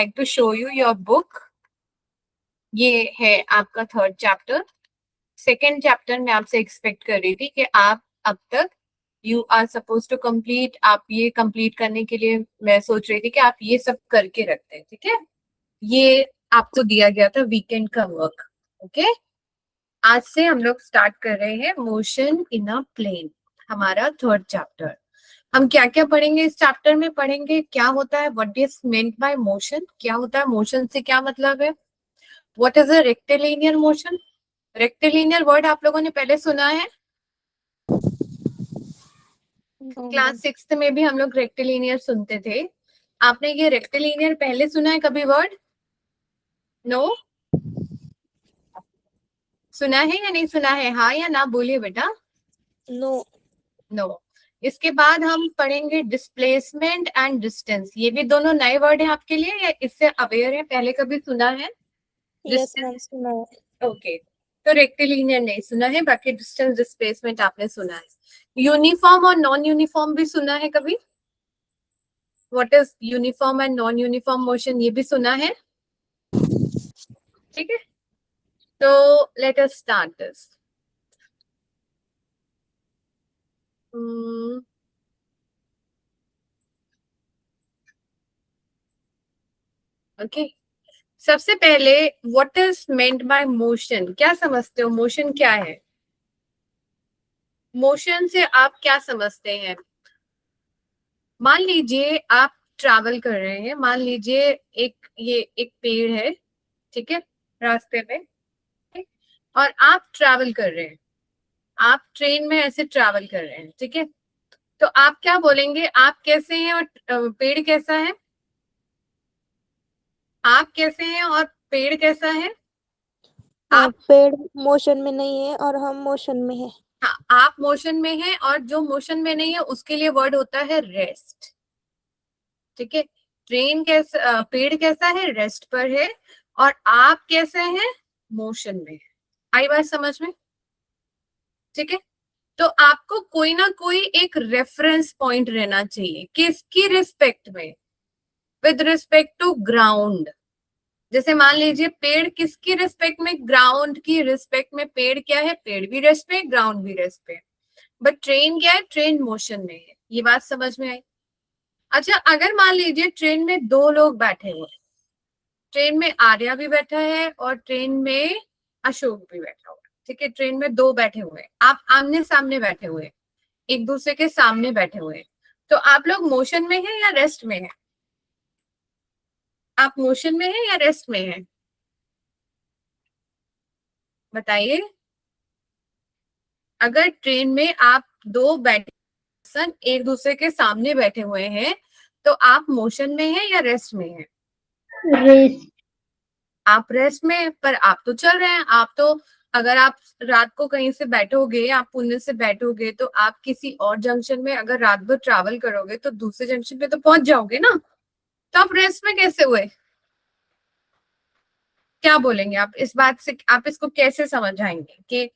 like to show you your book. ये है आपका थर्ड चैप्टर. सेकेंड चैप्टर में आपसे एक्सपेक्ट कर रही थी कि आप अब तक you are suppose to complete, आप ये कंप्लीट करने के लिए मैं सोच रही थी कि आप ये सब करके रखते हैं. ठीक है, ये आपको दिया गया था वीकेंड का वर्क. ओके, आज से हम लोग स्टार्ट कर रहे हैं मोशन इन अ प्लेन, हमारा थर्ड चैप्टर. हम क्या क्या पढ़ेंगे इस चैप्टर में? पढ़ेंगे क्या होता है, what is meant by motion, क्या होता है मोशन से क्या मतलब है, what is a rectilinear motion. Rectilinear word आप लोगों ने पहले सुना है? क्लास 6th में भी हम लोग रेक्टिलिनियर सुनते थे. आपने ये रेक्टिलिनियर पहले सुना है कभी वर्ड? नो? सुना है या नहीं सुना है? हाँ या ना बोलिए बेटा. नो. नो. इसके बाद हम पढ़ेंगे डिस्प्लेसमेंट एंड डिस्टेंस. ये भी दोनों नए वर्ड हैं आपके लिए या इससे अवेयर है, पहले कभी सुना है? यस मैम, सुना है. ओके, तो रेक्टिलिनियर नहीं सुना है, बाकी डिस्टेंस डिस्प्लेसमेंट आपने सुना है. यूनिफॉर्म और नॉन यूनिफॉर्म भी सुना है कभी? What is uniform and non uniform motion, ये भी सुना है. ठीक है, तो let us start this. Okay, सबसे पहले what is meant by motion, क्या समझते हो? मोशन क्या है? मोशन से आप क्या समझते हैं? मान लीजिए आप ट्रैवल कर रहे हैं, मान लीजिए ये एक पेड़ है, ठीक है, रास्ते में, ठीक? और आप ट्रैवल कर रहे हैं, आप ट्रेन में ऐसे ट्रैवल कर रहे हैं, ठीक है, तो आप क्या बोलेंगे? आप कैसे हैं और पेड़ कैसा है? आप कैसे हैं और पेड़ कैसा है? आप, पेड़ मोशन में नहीं है और हम मोशन में है. हाँ, आप मोशन में हैं और जो मोशन में नहीं है उसके लिए वर्ड होता है रेस्ट. ठीक है, ट्रेन कैसा, पेड़ कैसा है? रेस्ट पर है. और आप कैसे हैं? मोशन में. आई बात समझ में? ठीक है, तो आपको कोई ना कोई एक रेफरेंस पॉइंट रहना चाहिए. किसकी रिस्पेक्ट में? With respect to ground. जैसे मान लीजिए पेड़ किसकी रिस्पेक्ट में? ग्राउंड की रिस्पेक्ट में. पेड़ क्या है? पेड़ भी रेस्ट पे, ग्राउंड भी रेस्ट पे. बट ट्रेन क्या है? ट्रेन मोशन में है. ये बात समझ में आई? अच्छा, अगर मान लीजिए ट्रेन में दो लोग बैठे हुए, ट्रेन में आर्या भी बैठा है और ट्रेन में अशोक भी बैठा हुआ है. ठीक है, ट्रेन में दो बैठे हुए, आप आमने सामने बैठे हुए, एक दूसरे के सामने बैठे हुए, तो आप लोग मोशन में हैं या रेस्ट में हैं? आप मोशन में हैं या रेस्ट में हैं? बताइए. अगर ट्रेन में आप दो बैठे एक दूसरे के सामने बैठे हुए हैं, तो आप मोशन में हैं या रेस्ट में हैं? रेस्ट. आप रेस्ट में, पर आप तो चल रहे हैं. आप तो, अगर आप रात को कहीं से बैठोगे, आप पुणे से बैठोगे, तो आप किसी और जंक्शन में अगर रात भर ट्रैवल करोगे तो दूसरे जंक्शन पे तो पहुंच जाओगे ना. तो आप रेस्ट में कैसे हुए? क्या बोलेंगे आप इस बात से? आप इसको कैसे समझाएंगे कि,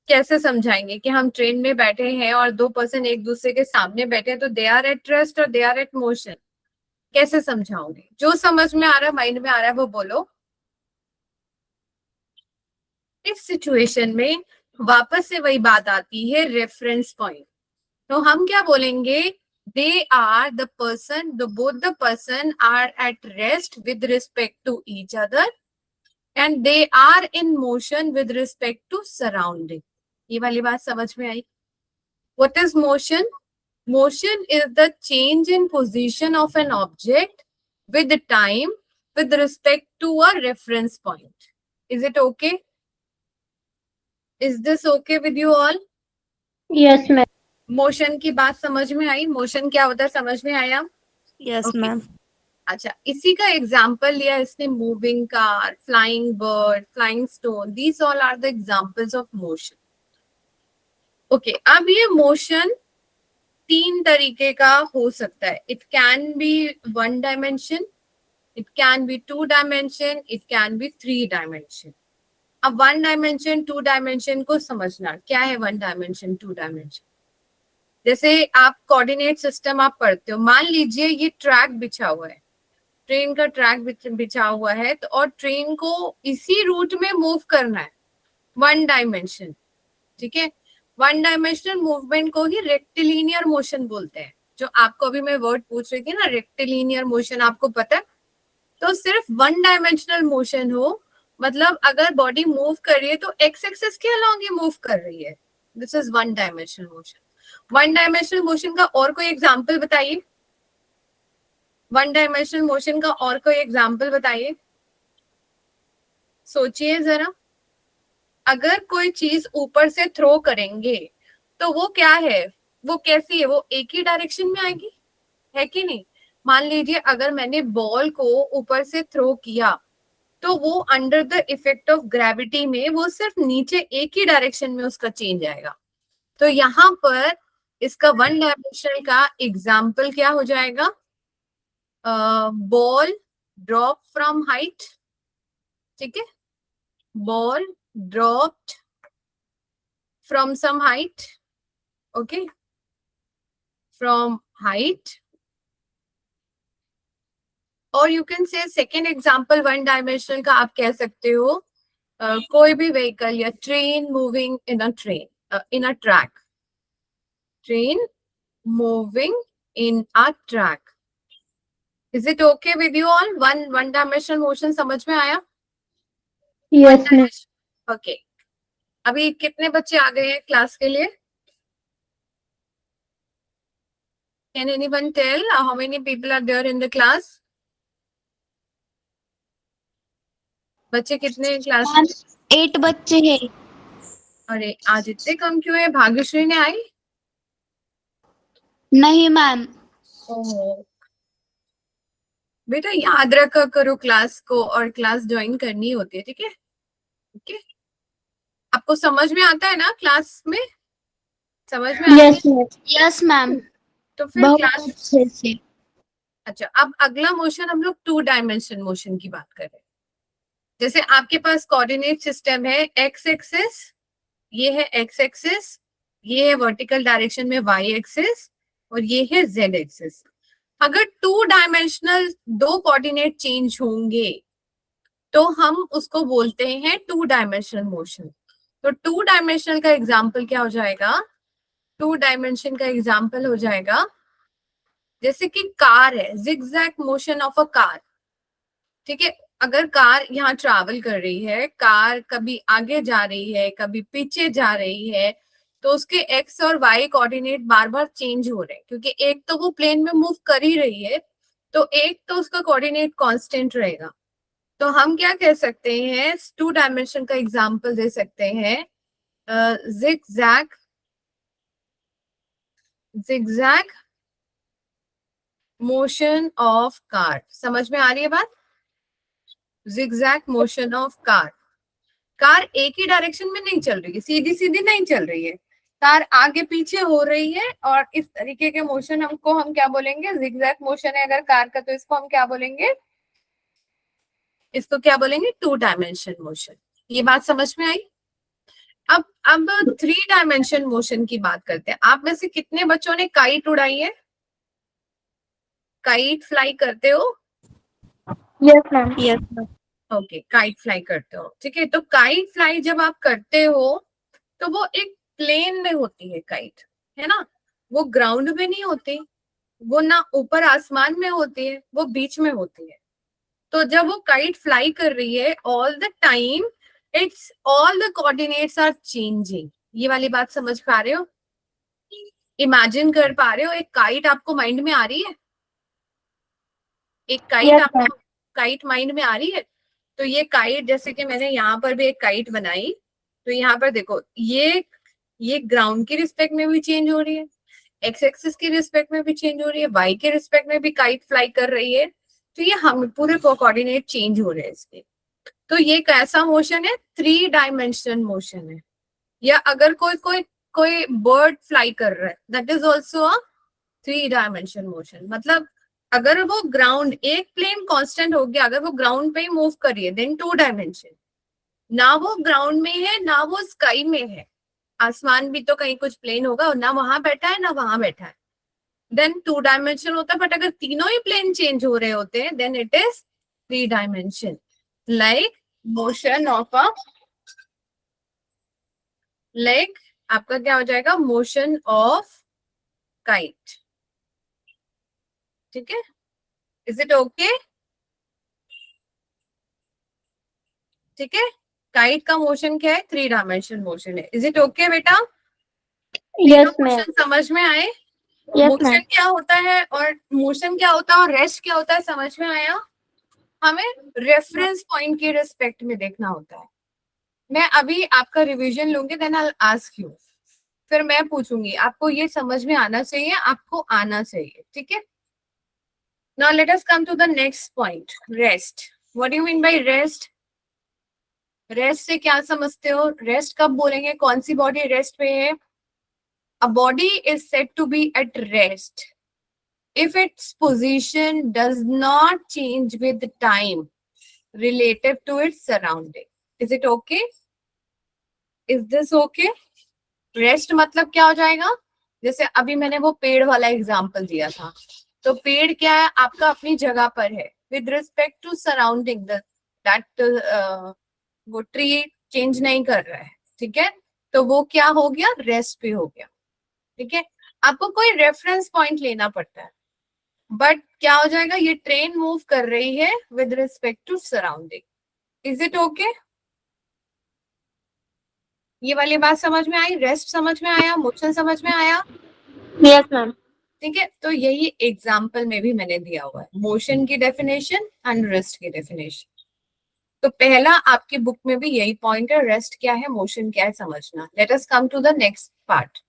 कैसे समझाएंगे कि हम ट्रेन में बैठे हैं और दो पर्सन एक दूसरे के सामने बैठे हैं, तो दे आर एट रेस्ट और दे आर एट मोशन? कैसे समझाओगे? जो समझ में आ रहा है, माइंड में आ रहा है, वो बोलो. इस सिचुएशन में वापस से वही बात आती है, रेफरेंस पॉइंट. तो हम क्या बोलेंगे? They are the person, the both the person are at rest with respect to each other and they are in motion with respect to surrounding. ये वाली बात समझ में आई? What is motion? Motion is the change in position of an object with time with respect to a reference point. Is it okay? Is this okay with you all? Yes ma'am. Motion की बात समझ में आई? Motion क्या होता है समझ में आया? Yes ma'am. अच्छा, इसी का एग्जाम्पल लिया इसने, moving car, flying bird, flying stone, these all are the examples of motion. Okay, अब ये मोशन तीन तरीके का हो सकता है. It can be one dimension, it can be two dimension, it can be three dimension. अब वन डायमेंशन टू डायमेंशन को समझना, क्या है वन डायमेंशन टू डायमेंशन? जैसे आप कोऑर्डिनेट सिस्टम आप पढ़ते हो, मान लीजिए ये ट्रैक बिछा हुआ है, ट्रेन का ट्रैक बिछा हुआ है तो और ट्रेन को इसी रूट में मूव करना है, वन डायमेंशन, ठीक है। वन डायमेंशनल मूवमेंट को ही रेक्टिलिनियर मोशन बोलते हैं। जो आपको अभी मैं वर्ड पूछ रही थी ना, रेक्टिलिनियर मोशन, आपको पता है? तो सिर्फ वन डायमेंशनल मोशन हो, मतलब अगर बॉडी मूव कर रही है तो एक्स एक्सिस के अलोंग ही मूव कर रही है, this is one dimensional motion. One dimensional motion का और कोई एग्जांपल बताइए, वन डायमेंशनल मोशन का और कोई एग्जांपल बताइए, सोचिए जरा। अगर कोई चीज ऊपर से थ्रो करेंगे तो वो क्या है, वो कैसी है, वो एक ही डायरेक्शन में आएगी, है कि नहीं? मान लीजिए अगर मैंने बॉल को ऊपर से थ्रो किया तो वो under the effect of gravity में वो सिर्फ नीचे एक ही डायरेक्शन में उसका चेंज आएगा। तो यहाँ पर इसका वन डायमेंशनल का एग्जाम्पल क्या हो जाएगा? बॉल ड्रॉप फ्रॉम हाइट, ठीक है, ball dropped from some height, okay, from height. और you can say second example one dimensional का आप कह सकते हो कोई भी व्हीकल या train moving in a train in a track, train moving in a track. Is it okay with you all? One dimensional motion समझ में आया? Yes ma'am. ओके, अभी कितने बच्चे आ गए हैं क्लास के लिए? Can anyone tell how many people are there in the class? बच्चे कितने क्लास में? 8 बच्चे हैं। अरे आज इतने कम क्यों है? भाग्यश्री ने आई? नहीं मैम। ओहो, बेटा याद रखा करो क्लास को, और क्लास ज्वाइन करनी होती है, ठीक है? ओके, आपको समझ में आता है ना क्लास में? समझ में आता है? Yes ma'am. Yes ma'am. तो फिर बहुत क्लास, अच्छे से। अच्छा अब अगला मोशन हम लोग टू डायमेंशन मोशन की बात कर रहे हैं। जैसे आपके पास कोऑर्डिनेट सिस्टम है, एक्स एक्सिस, ये है एक्स एक्सिस, ये है वर्टिकल डायरेक्शन में वाई एक्सिस, और ये है जेड एक्सिस। अगर टू डायमेंशनल दो कोऑर्डिनेट चेंज होंगे तो हम उसको बोलते हैं टू डायमेंशनल मोशन। तो टू डायमेंशनल का एग्जाम्पल क्या हो जाएगा? टू डायमेंशन का एग्जाम्पल हो जाएगा जैसे कि कार है, zigzag motion of a car, ठीक है। अगर कार यहाँ ट्रैवल कर रही है, कार कभी आगे जा रही है कभी पीछे जा रही है, तो उसके एक्स और वाई कोऑर्डिनेट बार बार चेंज हो रहे हैं, क्योंकि एक तो वो प्लेन में मूव कर ही रही है, तो एक तो उसका कोऑर्डिनेट कांस्टेंट रहेगा। तो हम क्या कह सकते हैं, टू डायमेंशन का एग्जांपल दे सकते हैं zigzag, zigzag motion of car. समझ में आ रही है बात? Zigzag motion of car, car एक ही डायरेक्शन में नहीं चल रही है, सीधी सीधी नहीं चल रही है, कार आगे पीछे हो रही है, और इस तरीके के मोशन हमको हम क्या बोलेंगे? जिगजैग मोशन है अगर कार का, तो इसको हम क्या बोलेंगे? इसको क्या बोलेंगे? Two dimension motion. ये बात समझ में आई? अब थ्री डायमेंशन मोशन की बात करते हैं। आप में से कितने बच्चों ने काइट उड़ाई है? काइट फ्लाई करते हो? Yes ma'am. Yes ma'am. Okay, kite fly करते हो, ठीक है। तो काइट फ्लाई जब आप करते हो तो वो एक प्लेन में होती है काइट, है ना? वो ग्राउंड में नहीं होती, वो ना ऊपर आसमान में होती है, वो बीच में होती है। तो जब वो काइट फ्लाई कर रही है, all the time it's all the coordinates are changing. ये वाली बात समझ पा रहे हो? इमेजिन कर पा रहे हो? एक काइट आपको माइंड में आ रही है? एक काइट यस आपको मैम। काइट माइंड में आ रही है? तो ये काइट, जैसे कि मैंने यहाँ पर भी एक काइट बनाई, तो यहाँ पर देखो, ये ग्राउंड की रिस्पेक्ट में भी चेंज हो रही है, एक्स एक्सिस की रिस्पेक्ट में भी चेंज हो रही है, वाई के रिस्पेक्ट में भी काइट फ्लाई कर रही है। तो ये हम पूरे कोऑर्डिनेट चेंज हो रहे हैं इसके। तो ये कैसा मोशन है? थ्री डायमेंशन मोशन है। या अगर कोई कोई कोई बर्ड फ्लाई कर रहा है, that is also a three dimension motion. मतलब अगर वो ग्राउंड, एक प्लेन कांस्टेंट हो गया, अगर वो ग्राउंड पे ही मूव कर रही है, देन टू डायमेंशन। ना वो ग्राउंड में है ना वो स्काई में है, आसमान भी तो कहीं कुछ प्लेन होगा, और ना वहां बैठा है ना वहां बैठा है, देन 2 डायमेंशन होता है, बट अगर तीनों ही प्लेन चेंज हो रहे होते हैं then it is 3 dimension, like motion of a, like आपका क्या हो जाएगा, मोशन ऑफ काइट। ठीक है, इज इट ओके? ठीक है, काइट का मोशन क्या है, 3 डायमेंशन मोशन है। इज इट ओके बेटा? तीनों Yes, ma'am. मोशन समझ में आए? Yes, motion ma'am. क्या होता है और मोशन क्या होता है और रेस्ट क्या होता है, समझ में आया? हमें रेफरेंस पॉइंट के रिस्पेक्ट में देखना होता है। मैं अभी आपका रिवीजन लूंगी, देन आई आस्क यू, फिर मैं पूछूंगी, आपको ये समझ में आना चाहिए, आपको आना चाहिए। ठीक है, now let us come to the next point, rest. What do you mean by rest? Rest से क्या समझते हो? रेस्ट कब बोलेंगे, कौन सी बॉडी रेस्ट पे है? A body is said to be at rest if its position does not change with time relative to its surrounding. Is it okay? Is this okay? Rest मतलब क्या हो जाएगा, जैसे अभी मैंने वो पेड़ वाला एग्जांपल दिया था, तो पेड़ क्या है, आपका अपनी जगह पर है with respect to surrounding, that वो ट्री चेंज नहीं कर रहा है। ठीक है, तो वो क्या हो गया, रेस्ट पे हो गया। ठीक है, आपको कोई रेफरेंस पॉइंट लेना पड़ता है, बट क्या हो जाएगा, ये ट्रेन मूव कर रही है with respect to surrounding. Is it okay? ये वाली बात समझ में आई? रेस्ट समझ में आया, मोशन समझ में आया? Yes, ma'am. ठीक है, तो यही एग्जाम्पल में भी मैंने दिया हुआ है, मोशन की डेफिनेशन एंड रेस्ट की डेफिनेशन। तो पहला आपकी बुक में भी यही पॉइंट है, रेस्ट क्या है, मोशन क्या है, समझना। Let us come to the next part.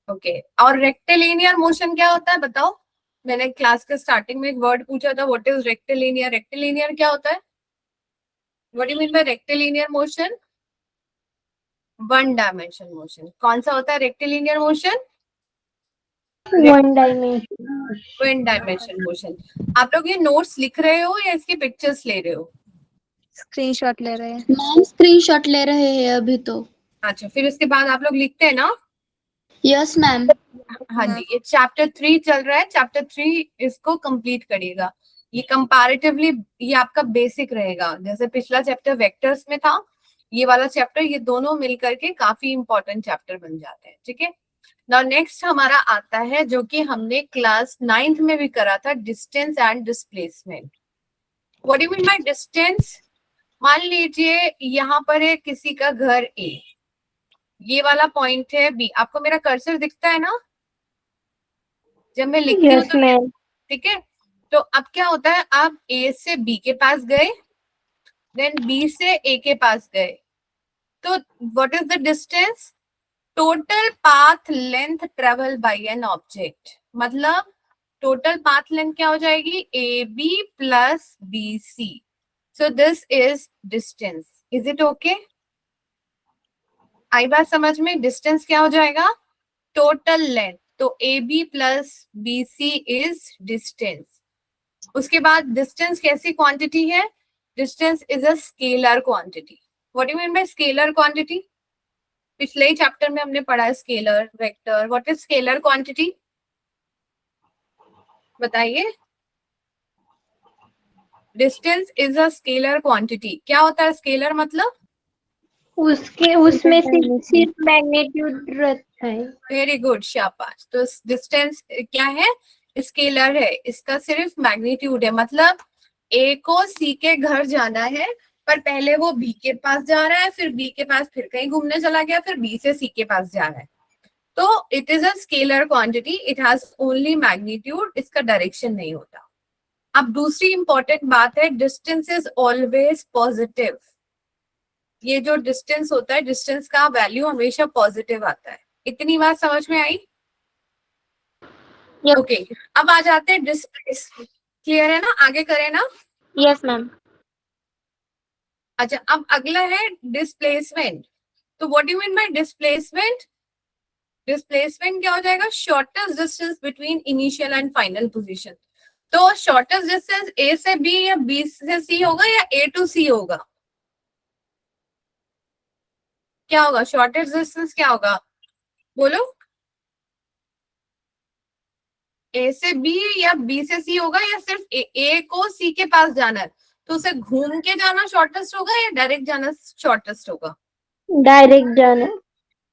Okay, और रेक्टिलिनियर मोशन क्या होता है बताओ? मैंने क्लास के स्टार्टिंग में एक वर्ड पूछा था, व्हाट इज रेक्टिलिनियर? रेक्टिलिनियर क्या होता है? What do mean bye rectilinear motion? One dimension motion. कौन सा होता है rectilinear motion? One dimension. One dimension motion. आप लोग ये नोट्स लिख रहे हो या इसकी पिक्चर्स ले रहे हो? स्क्रीनशॉट ले रहे हैं मैम, स्क्रीनशॉट ले रहे हैं अभी तो। अच्छा, फिर उसके बाद आप लोग लिखते हैं ना? Yes ma'am. हाँ जी, ये चैप्टर 3 चल रहा है, चैप्टर 3 इसको कंप्लीट करिएगा। ये कंपैरेटिवली ये आपका बेसिक रहेगा, जैसे पिछला चैप्टर वेक्टर्स में था, ये वाला चैप्टर, ये दोनों मिलकर के काफी इंपॉर्टेंट चैप्टर बन जाते हैं। ठीक है, नाउ नेक्स्ट हमारा आता है जो कि हमने क्लास 9th में भी करा था, distance and displacement. What do mean by distance? मान लीजिए यहाँ पर है किसी का घर ए, ये वाला पॉइंट है बी, आपको मेरा कर्सर दिखता है ना जब मैं लिखती हूँ? यस तो मैम। ठीक है, तो अब क्या होता है, आप ए से बी के पास गए, देन बी से ए के पास गए, तो what is the distance? Total path length travel by an object, मतलब टोटल पाथ लेंथ क्या हो जाएगी, A B plus B C. So this is distance. Is it okay? आई बात समझ में? डिस्टेंस क्या हो जाएगा, टोटल लेंथ, तो A B plus B C is distance. उसके बाद डिस्टेंस कैसी क्वांटिटी है? Distance is a scalar quantity. What do mean by scalar quantity? पिछले ही चैप्टर में हमने पढ़ा है scalar, vector. What is scalar quantity, बताइए? Distance is a scalar quantity. क्या होता है स्केलर मतलब? उसके उसमें सिर्फ मैग्नीट्यूड रहता है। वेरी गुड, शाबाश। तो डिस्टेंस क्या है, स्केलर है, इसका सिर्फ मैग्नीट्यूड है, मतलब ए को सी के घर जाना है, पर पहले वो बी के पास जा रहा है, फिर बी के पास फिर कहीं घूमने चला गया, फिर बी से सी के पास जा रहा है। तो it is a scalar quantity, it has only magnitude, इसका डायरेक्शन नहीं होता। अब दूसरी इंपॉर्टेंट बात है, डिस्टेंस इज ऑलवेज पॉजिटिव। ये जो डिस्टेंस होता है, डिस्टेंस का वैल्यू हमेशा पॉजिटिव आता है। इतनी बात समझ में आई? ओके, अब आ जाते हैं डिस्प्लेस। क्लियर है ना, आगे करें ना? Yes ma'am. अच्छा, अब अगला है डिस्प्लेसमेंट। तो what do mean bye displacement? Displacement क्या हो जाएगा, shortest distance between initial and final position. तो शॉर्टेस्ट डिस्टेंस ए से बी या बी से सी होगा या ए टू सी होगा? क्या होगा शॉर्टेस्ट डिस्टेंस, क्या होगा बोलो? ए से बी या बी से सी होगा, या सिर्फ ए को सी के पास जाना है तो उसे घूम के जाना शॉर्टेस्ट होगा या डायरेक्ट जाना शॉर्टेस्ट होगा? डायरेक्ट जाना।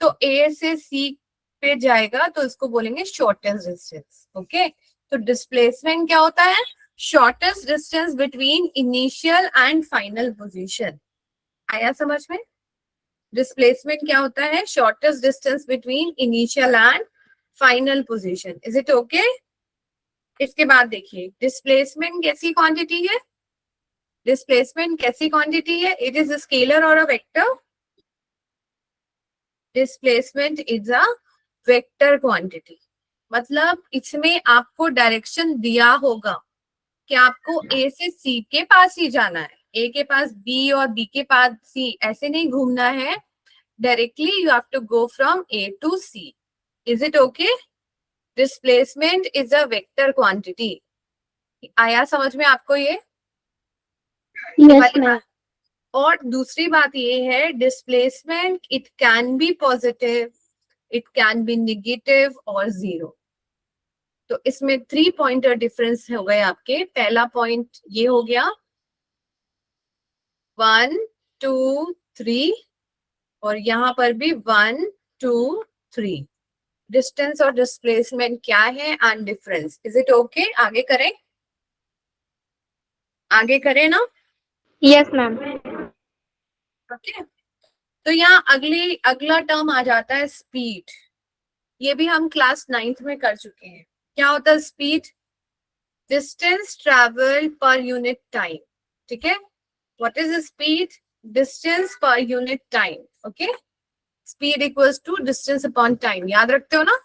तो ए से सी पे जाएगा तो इसको बोलेंगे शॉर्टेस्ट डिस्टेंस। ओके, तो डिस्प्लेसमेंट क्या होता है? Shortest distance between initial and final position. आया समझ में? डिस्प्लेसमेंट क्या होता है? Shortest distance between initial and final position. Is it okay? इसके बाद देखिए, डिस्प्लेसमेंट कैसी क्वांटिटी है? डिस्प्लेसमेंट कैसी क्वांटिटी है? इट इज स्केलर और a vector? Displacement is a vector quantity, मतलब इसमें आपको डायरेक्शन दिया होगा कि आपको ए से सी के पास ही जाना है, ए के पास बी और बी के पास सी, ऐसे नहीं घूमना है। Directly you have to go from A to C. Is it okay? Displacement is a vector quantity. आया समझ में आपको ये? Yes ma'am. और दूसरी बात ये है, displacement it can be positive, it can be negative और जीरो। तो इसमें 3 पॉइंटर डिफरेंस हो गए आपके। पहला पॉइंट ये हो गया 1 2 3, और यहां पर भी 1 2 3। डिस्टेंस और डिस्प्लेसमेंट क्या है and difference. Is it okay? आगे करें? आगे करें ना? Yes ma'am. ओके, तो यहाँ अगला टर्म आ जाता है स्पीड। ये भी हम क्लास 9th में कर चुके हैं। क्या होता है speed? Distance travel per unit time. ठीक है, what is speed? Distance per unit time. Okay, speed equals to distance upon time, याद रखते हो ना?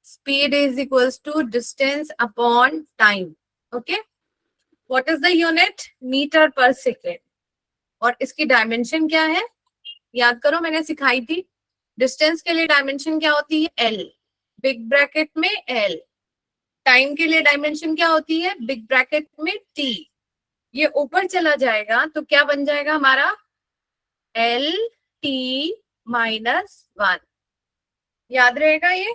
Speed is equals to distance upon time. Okay, what is the unit? Metre per second. और इसकी dimension क्या है? याद करो, मैंने सिखाई थी। डिस्टेंस के लिए डायमेंशन क्या होती है? एल, बिग ब्रैकेट में एल। टाइम के लिए डायमेंशन क्या होती है? बिग ब्रैकेट में टी। ये ऊपर चला जाएगा तो क्या बन जाएगा हमारा? L T minus 1। याद रहेगा ये?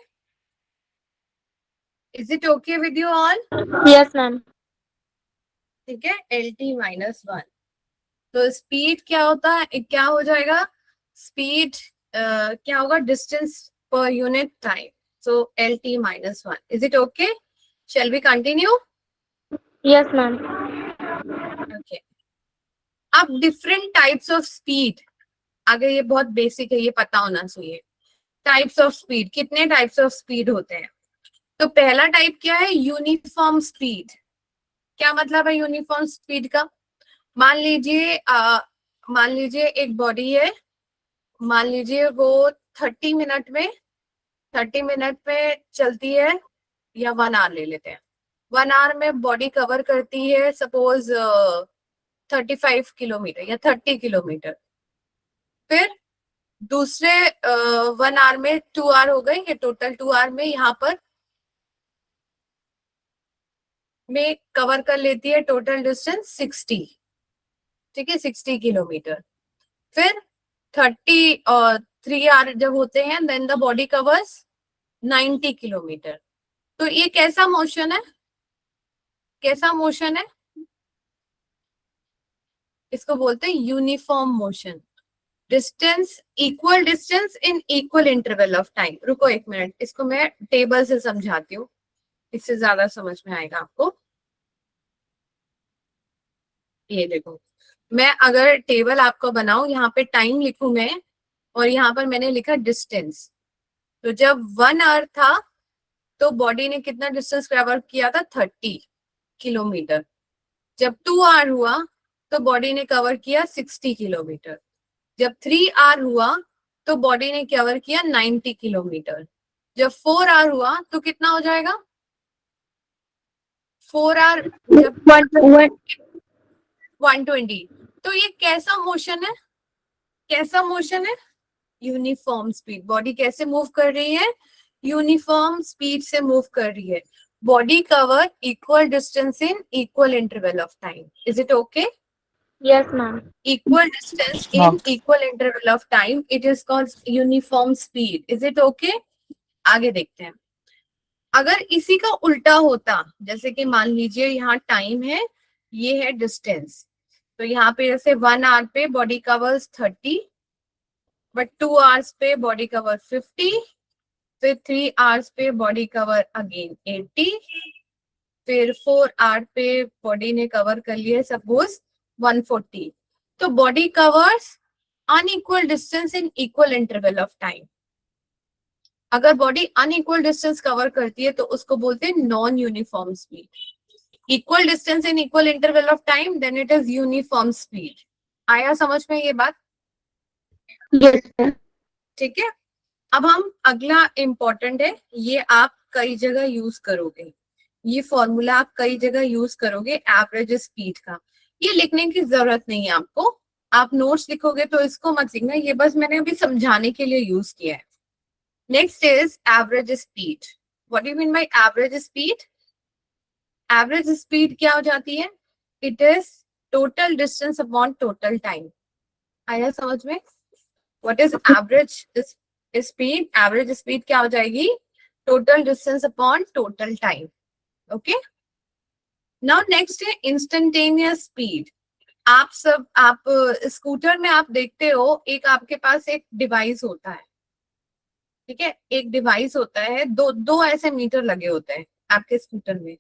Is it okay with you all? Yes ma'am. ठीक है, एल टी माइनस 1। तो स्पीड क्या होता है? क्या हो जाएगा? स्पीड क्या होगा? Distance per unit time, so L T minus 1। Is it okay? Shall we continue? Yes ma'am. Okay, अब डिफरेंट टाइप्स ऑफ स्पीड। आगे ये बहुत बेसिक है, ये पता होना चाहिए। टाइप्स ऑफ स्पीड, कितने टाइप्स ऑफ स्पीड होते हैं? तो पहला टाइप क्या है? Uniform speed. क्या मतलब है यूनिफॉर्म स्पीड का? मान लीजिए एक बॉडी है, मान लीजिए वो 30 मिनट में 30 मिनट में चलती है, या 1 आवर ले लेते हैं। 1 आवर में बॉडी कवर करती है सपोज 35 किलोमीटर या 30 किलोमीटर। फिर दूसरे 1 आवर में 2 आवर हो गए, ये टोटल 2 आवर में यहाँ पर में कवर कर लेती है टोटल डिस्टेंस 60। ठीक है, 60 किलोमीटर। फिर 30 और 3 आवर जब होते हैं, then the body covers 90 kilometre. तो ये कैसा मोशन है? कैसा मोशन है? इसको बोलते हैं uniform motion. Distance, equal distance in equal interval of time. रुको एक मिनट, इसको मैं टेबल से समझाती हूँ, इससे ज्यादा समझ में आएगा आपको। ये देखो, मैं अगर टेबल आपको बनाऊं, यहाँ पे टाइम लिखूं मैं, और यहाँ पर मैंने लिखा डिस्टेंस। तो जब 1 आवर था तो बॉडी ने कितना डिस्टेंस कवर किया था? 30 किलोमीटर। जब 2 आवर हुआ तो बॉडी ने कवर किया 60 किलोमीटर। जब 3 आवर हुआ तो बॉडी ने कवर किया 90 किलोमीटर। जब 4 आवर हुआ तो कितना हो जाएगा? 4 आवर जब 120। तो ये कैसा मोशन है? कैसा मोशन है? Uniform speed. बॉडी कैसे मूव कर रही है? यूनिफॉर्म स्पीड से मूव कर रही है। Body cover equal distance in equal interval of time. Is it okay? Yes ma'am. Equal distance in equal interval of time, it is called uniform speed. Is it okay? आगे देखते हैं। अगर इसी का उल्टा होता, जैसे कि मान लीजिए यहाँ टाइम है, ये है डिस्टेंस, तो यहाँ पे जैसे 1 आवर पे बॉडी कवर्स 30, बट 2 आवर्स पे बॉडी कवर 50, फिर 3 आवर्स पे बॉडी कवर अगेन 80, फिर 4 आवर पे बॉडी ने कवर कर लिया सपोज 140। तो body covers unequal distance in equal interval of time. अगर बॉडी अनइक्वल डिस्टेंस कवर करती है तो उसको बोलते हैं non uniform speed. Equal distance in equal interval of time, then it is uniform speed. आया समझ में ये बात? Yes sir. ठीक है, अब हम अगला इंपॉर्टेंट है, ये आप कई जगह यूज करोगे, ये फॉर्मूला आप कई जगह यूज करोगे एवरेज स्पीड का। ये लिखने की जरूरत नहीं है आपको, आप नोट्स लिखोगे तो इसको मत लिखना, ये बस मैंने अभी समझाने के लिए यूज किया है। Next is average speed. What do you mean by average speed? Average speed क्या हो जाती है? It is total distance upon total time. आया समझ में? What is average speed? Average speed क्या हो जाएगी? Total distance upon total time. Okay, now next है इंस्टेंटेनियस स्पीड। आप स्कूटर में आप देखते हो, एक आपके पास एक डिवाइस होता है, ठीक है, एक डिवाइस होता है, दो ऐसे मीटर लगे होते हैं आपके स्कूटर में।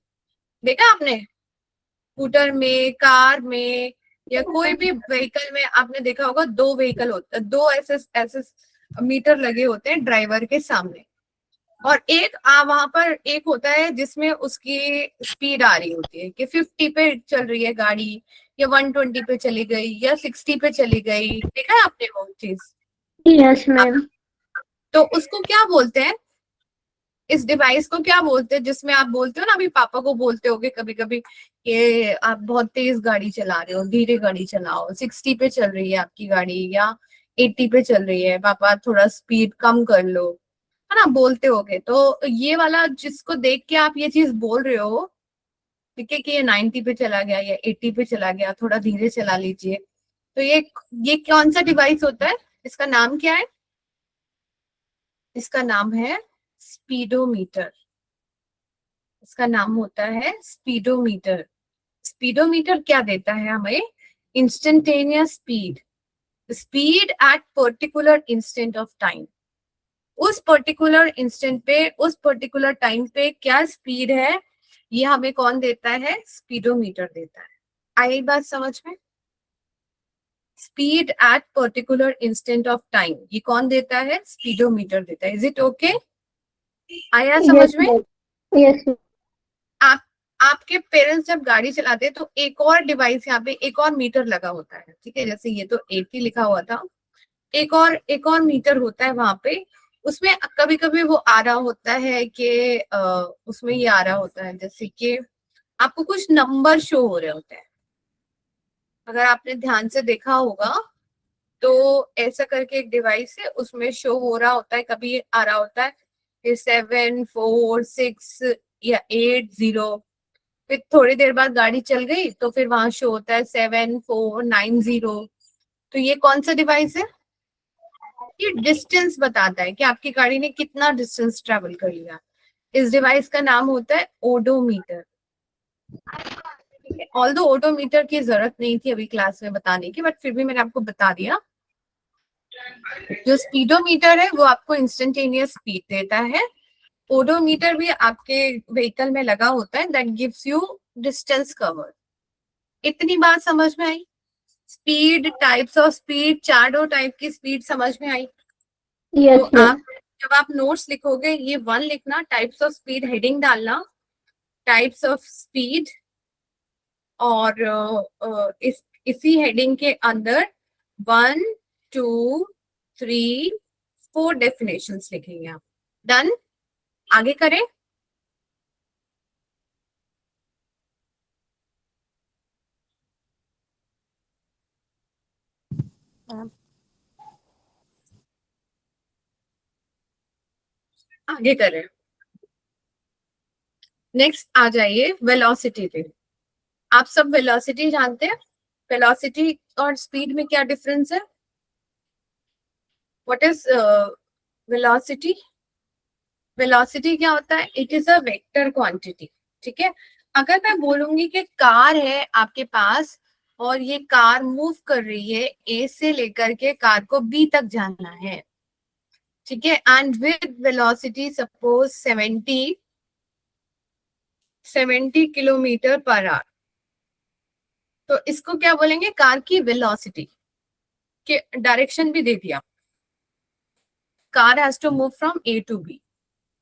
देखा आपने? स्कूटर में, कार में, या कोई भी व्हीकल में आपने देखा होगा, दो व्हीकल होता है, दो ऐसे ऐसे मीटर लगे होते हैं ड्राइवर के सामने, और एक वहां पर एक होता है जिसमें उसकी स्पीड आ रही होती है कि 50 पे चल रही है गाड़ी, या 120 पे चली गई, या 60 पे चली गई। देखा है आपने वो चीज? Yes ma'am. तो उसको क्या बोलते हैं? इस डिवाइस को क्या बोलते हैं जिसमें आप बोलते हो ना, अभी पापा को बोलते होगे कभी कभी कि आप बहुत तेज गाड़ी चला रहे हो, धीरे गाड़ी चलाओ, 60 पे चल रही है आपकी गाड़ी या 80 पे चल रही है, पापा थोड़ा स्पीड कम कर लो, है ना, बोलते होगे। तो ये वाला जिसको देख के आप ये चीज बोल रहे हो, ठीक है, कि ये 90 पे चला गया या 80 पे चला गया, थोड़ा धीरे चला लीजिए, तो ये कौन सा डिवाइस होता है? इसका नाम क्या है? इसका नाम है स्पीडोमीटर। इसका नाम होता है स्पीडोमीटर। स्पीडोमीटर क्या देता है हमें? Instantaneous speed, speed at particular instant of time. उस पर्टिकुलर इंस्टेंट पे, उस पर्टिकुलर टाइम पे क्या स्पीड है, ये हमें कौन देता है? स्पीडोमीटर देता है। आई बात समझ में? Speed at particular instant of time, ये कौन देता है? स्पीडोमीटर देता है। Is it okay? आया समझ में? यस। आप आपके पेरेंट्स जब गाड़ी चलाते हैं तो एक और डिवाइस, यहाँ पे एक और मीटर लगा होता है, ठीक है, जैसे ये तो 80 लिखा हुआ था, एक और मीटर होता है वहां पे, उसमें कभी कभी वो आ रहा होता है कि उसमें ये आ रहा होता है जैसे कि आपको कुछ नंबर शो हो रहे होते हैं, अगर आपने ध्यान से देखा होगा तो ऐसा करके एक डिवाइस है, उसमें शो हो रहा होता है, कभी आ रहा होता है 7 4 6 या 8 0, फिर थोड़ी देर बाद गाड़ी चल गई तो फिर वहां शो होता है 7 4 9 0। तो ये कौन सा डिवाइस है? ये डिस्टेंस बताता है कि आपकी गाड़ी ने कितना डिस्टेंस ट्रेवल कर लिया। इस डिवाइस का नाम होता है ओडोमीटर। ऑल्दो ओडोमीटर की जरूरत नहीं थी अभी क्लास में बताने की, बट फिर भी मैंने आपको बता दिया। जो स्पीडोमीटर है वो आपको इंस्टेंटेनियस स्पीड देता है। ओडोमीटर भी आपके व्हीकल में लगा होता है, that gives you distance cover. इतनी बात समझ में आई? स्पीड, टाइप्स ऑफ स्पीड, चारों टाइप की स्पीड समझ में आई? यस तो मैम। आप जब आप नोट्स लिखोगे, ये 1 लिखना, टाइप्स ऑफ स्पीड हेडिंग डालना, टाइप्स ऑफ स्पीड, और इसी हेडिंग के अंदर 1 2 3 4 डेफिनेशंस लिखेंगे आप। डन? आगे करें? आगे करें। नेक्स्ट आ जाइए वेलोसिटी पे। आप सब वेलोसिटी जानते हैं? वेलोसिटी और स्पीड में क्या डिफरेंस है? What is velocity? वेलोसिटी क्या होता है? It is a vector quantity, ठीक है। अगर मैं बोलूंगी कि कार है आपके पास और ये कार मूव कर रही है, ए से लेकर के कार को बी तक जाना है, ठीक है, and with velocity suppose 70 kilometre per hour, तो इसको क्या बोलेंगे? कार की वेलोसिटी के डायरेक्शन भी दे दिया, car has to move from A to B.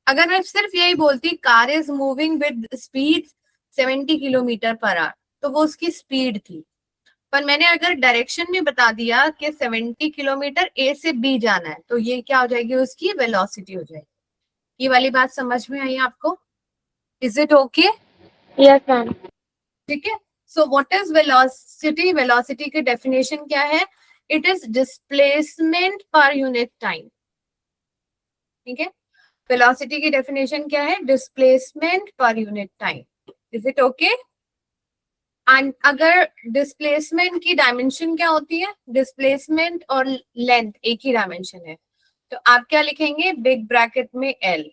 अगर मैं सिर्फ यही बोलती car is moving with speed 70 kilometre per hour, तो वो उसकी स्पीड थी। पर मैंने अगर डायरेक्शन में बता दिया कि 70 किलोमीटर ए से बी जाना है, तो ये क्या हो जाएगी? उसकी वेलोसिटी हो जाएगी। ये वाली बात समझ में आई आपको? Is it okay? Yes ma'am. ठीक है। So what is velocity? Velocity की डेफिनेशन क्या है? इट इज डिस्प्लेसमेंट पर यूनिट टाइम, ठीक है। वेलोसिटी की डेफिनेशन क्या है? डिस्प्लेसमेंट पर unit time. Is it okay? And अगर डिस्प्लेसमेंट की डायमेंशन क्या होती है? डिस्प्लेसमेंट और लेंथ एक ही डायमेंशन है, तो आप क्या लिखेंगे? बिग ब्रैकेट में एल।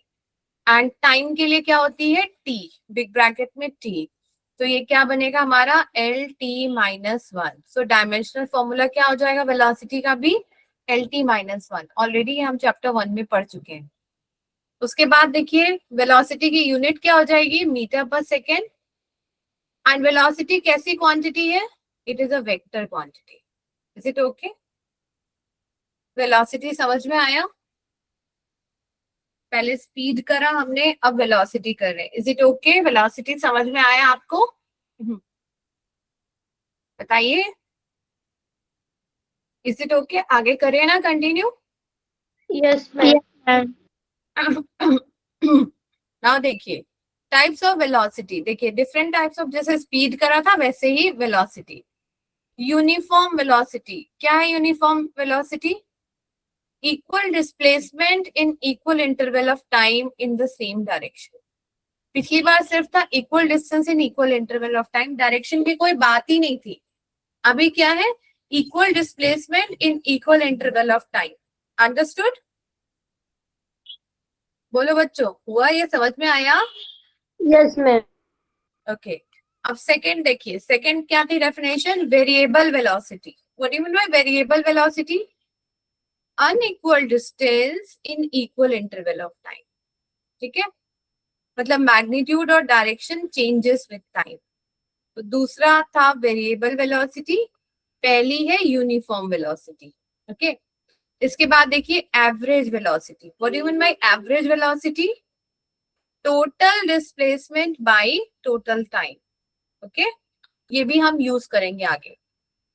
एंड टाइम के लिए क्या होती है? टी, बिग ब्रैकेट में टी। तो ये क्या बनेगा हमारा? L T minus one. So dimensional formula क्या हो जाएगा वेलोसिटी का भी? L T minus one. Already हम चैप्टर 1 में पढ़ चुके हैं। उसके बाद देखिए वेलोसिटी की यूनिट क्या हो जाएगी? Metre per second. And velocity कैसी क्वांटिटी है? It is a vector quantity. Is it okay? Velocity समझ में आया? पहले स्पीड करा हमने, अब वेलोसिटी कर रहे हैं। Is it okay? वेलोसिटी समझ में आया आपको? बताइए, इज इट ओके? आगे करें ना, कंटिन्यू? Yes ma'am. नाउ देखिए टाइप्स ऑफ वेलोसिटी। देखिए डिफरेंट टाइप्स ऑफ, जैसे स्पीड करा था वैसे ही वेलोसिटी। यूनिफॉर्म वेलोसिटी क्या है? Uniform velocity equal displacement in equal interval of time in the same direction. पिछली बार सिर्फ था equal distance in equal interval of time, direction की कोई बात ही नहीं थी। अभी क्या है? Equal displacement in equal interval of time. Understood? बोलो बच्चों, हुआ? ये समझ में आया? Yes ma'am. ओके। अब सेकंड देखिए, सेकंड क्या थी definition? Variable velocity. What do you mean by variable velocity? Unequal distance in equal interval of time, ठीक है। मतलब मैग्नीट्यूड और डायरेक्शन चेंजेस विद टाइम। तो दूसरा था वेरिएबल वेलोसिटी, पहली है यूनिफॉर्म वेलोसिटी। ओके। इसके बाद देखिए average velocity. What do you mean by average velocity? Total displacement by total time. Okay, ये भी हम यूज करेंगे आगे।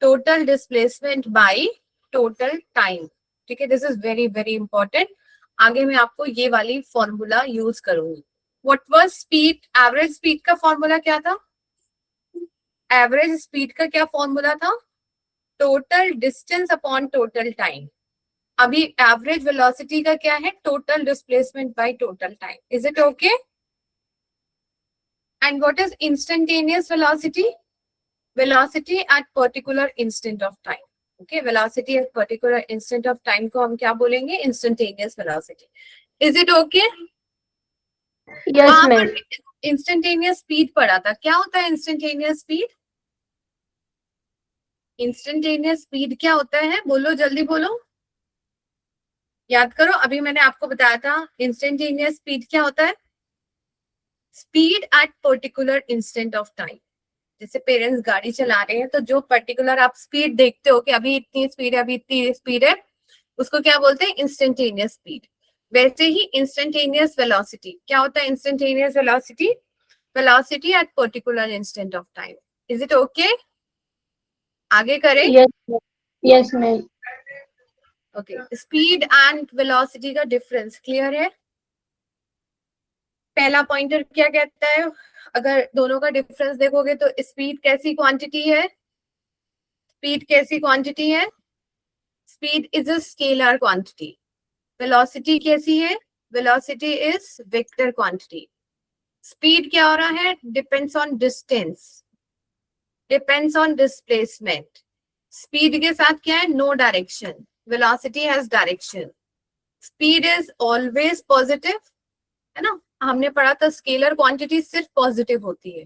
Total displacement by total time, ठीक है। This is very very important. आगे मैं आपको ये वाली फॉर्मूला यूज करूंगी। What was speed? Average speed का फॉर्मूला क्या था? एवरेज स्पीड का क्या फॉर्मूला था? Total distance upon total time. अभी एवरेज वेलोसिटी का क्या है? Total displacement by total time. Is it okay? And what is instantaneous velocity? Velocity at particular instant of time. Okay, velocity at particular instant of time को हम क्या बोलेंगे? Instantaneous velocity. Is it okay? Yes ma'am. Instantaneous speed पढ़ा था। क्या होता है instantaneous speed? Instantaneous speed क्या होता है? बोलो, जल्दी बोलो, याद करो। अभी मैंने आपको बताया था इंस्टेंटेनियस स्पीड क्या होता है? Speed at particular instant of time. जैसे पेरेंट्स गाड़ी चला रहे हैं तो जो पर्टिकुलर आप स्पीड देखते हो कि अभी इतनी स्पीड है, अभी इतनी स्पीड है, उसको क्या बोलते हैं? Instantaneous speed. वैसे ही इंस्टेंटेनियस वेलोसिटी क्या होता है? Instantaneous velocity, velocity at particular instant of time. Is it okay? आगे करें? Yes yes ma'am. Okay, speed and velocity का डिफरेंस क्लियर है? पहला पॉइंटर क्या कहता है? अगर दोनों का डिफरेंस देखोगे तो स्पीड कैसी क्वांटिटी है? स्पीड कैसी क्वांटिटी है? Speed is a scalar quantity. Velocity कैसी है? Velocity is vector quantity. Speed क्या हो रहा है? Depends on distance, depends on displacement. Speed के साथ क्या है? No direction. Velocity has direction. Speed is always positive, है ना। हमने पढ़ा था स्केलर क्वांटिटी सिर्फ पॉजिटिव होती है,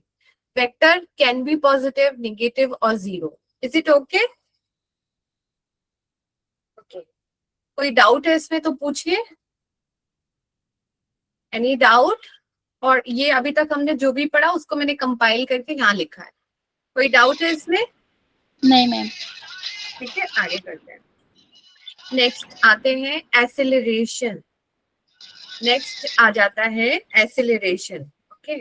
vector can be positive, negative और zero. Is it okay? Okay, कोई डाउट है इसमें तो पूछिए, एनी डाउट? और ये अभी तक हमने जो भी पढ़ा उसको मैंने कंपाइल करके यहाँ लिखा है। कोई डाउट है इसमें? नहीं मैम। ठीक है, आगे करते हैं। नेक्स्ट आते हैं एक्सेलरेशन। नेक्स्ट आ जाता है acceleration. Okay,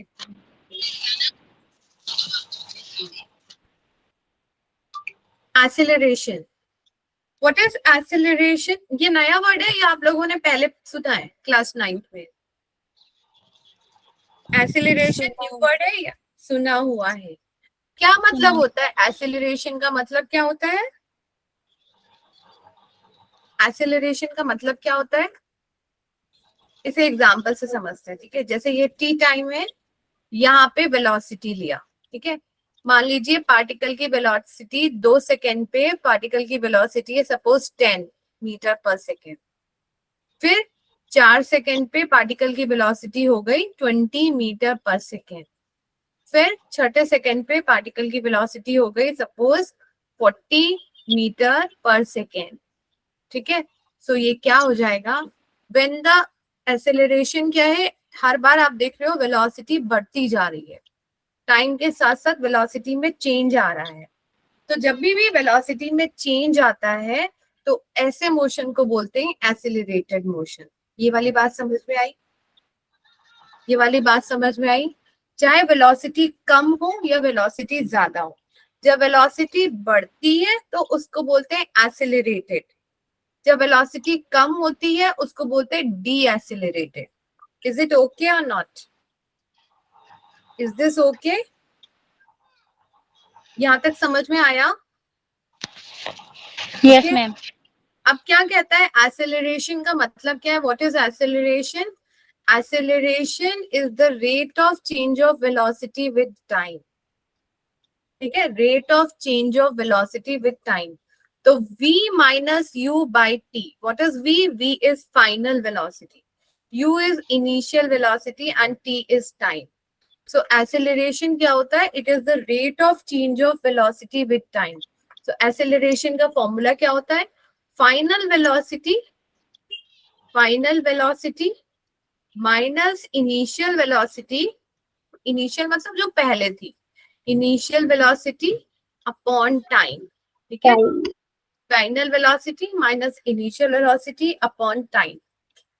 acceleration, what is acceleration? ये नया वर्ड है या आप लोगों ने पहले सुना है क्लास 9th में? एक्सेलरेशन न्यू वर्ड है या सुना हुआ है? क्या मतलब होता है एक्सेलरेशन का? मतलब क्या होता है एक्सेलरेशन का? मतलब क्या होता है? इसे एग्जांपल से समझते हैं। ठीक है, जैसे ये टी टाइम है, यहाँ पे वेलोसिटी लिया। ठीक है, मान लीजिए पार्टिकल की वेलोसिटी 2 सेकेंड पे, पार्टिकल की वेलोसिटी है सपोज 10 मीटर पर सेकेंड। फिर 4 सेकेंड पे पार्टिकल की वेलोसिटी हो गई 20 मीटर पर सेकेंड। फिर छठे सेकेंड पे पार्टिकल की वेलोसिटी हो गई सपोज 40 मीटर पर सेकेंड। ठीक है, सो ये क्या हो जाएगा? व्हेन द एक्सेलरेशन क्या है, हर बार आप देख रहे हो वेलोसिटी बढ़ती जा रही है, टाइम के साथ साथ वेलोसिटी में चेंज आ रहा है। तो जब भी वेलोसिटी में चेंज आता है तो ऐसे मोशन को बोलते हैं एक्सेलरेटेड मोशन। ये वाली बात समझ में आई? ये वाली बात समझ में आई? चाहे वेलोसिटी कम हो या वेलोसिटी ज्यादा हो, जब वेलोसिटी बढ़ती है तो उसको बोलते हैं एक्सेलरेटेड, जब वेलोसिटी कम होती है उसको बोलते हैं D accelerated. Is it okay और नॉट? Is this okay? यहां तक समझ में आया? Yes ma'am. अब क्या कहता है एक्सेलरेशन का मतलब क्या है? What is acceleration? Acceleration is the rate of change of velocity with time. ठीक है, rate of change of velocity with time. तो v minus u by T, what is v? v is final velocity, u is initial velocity and t is time. So acceleration क्या होता है? It is the rate of change of velocity with time. So acceleration का formula क्या होता है? Final velocity minus initial velocity, initial मतलब जो पहले थी, इनिशियल वेलोसिटी अपॉन टाइम। ठीक है, final velocity minus initial velocity upon time.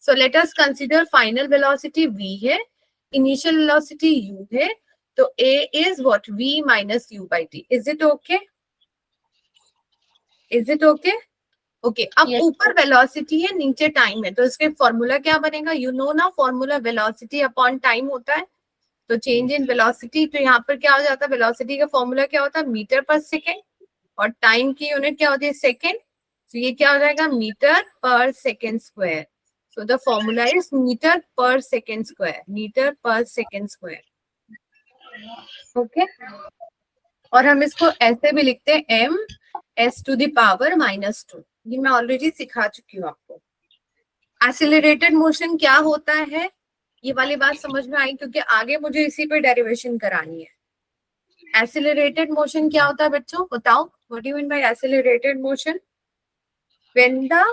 So let us consider final velocity v है, इनिशियल वेलोसिटी u है, तो a is what? v minus u by t। Is it okay? Is it okay? Okay, अब Yes. ऊपर velocity है, नीचे time है, तो इसके फॉर्मूला क्या बनेगा? यू नो ना, फॉर्मूला वेलोसिटी अपॉन टाइम होता है। तो चेंज इन वेलोसिटी, तो यहाँ पर क्या हो जाता है? वेलोसिटी का फॉर्मूला क्या होता है? मीटर पर सेकेंड, और टाइम की यूनिट क्या होती है? सेकेंड। तो ये क्या हो जाएगा? Metre per second square. So the formula is metre per second square, metre per second square. Okay, और हम इसको ऐसे भी लिखते हैं m s to the power -2। ये मैं ऑलरेडी सिखा चुकी हूँ आपको। एक्सीलरेटेड मोशन क्या होता है, ये वाली बात समझ में आई? क्योंकि आगे मुझे इसी पे डेरिवेशन करानी है। एक्सीलरेटेड मोशन क्या होता है बच्चों, बताओ? What do you mean bye accelerated motion? When the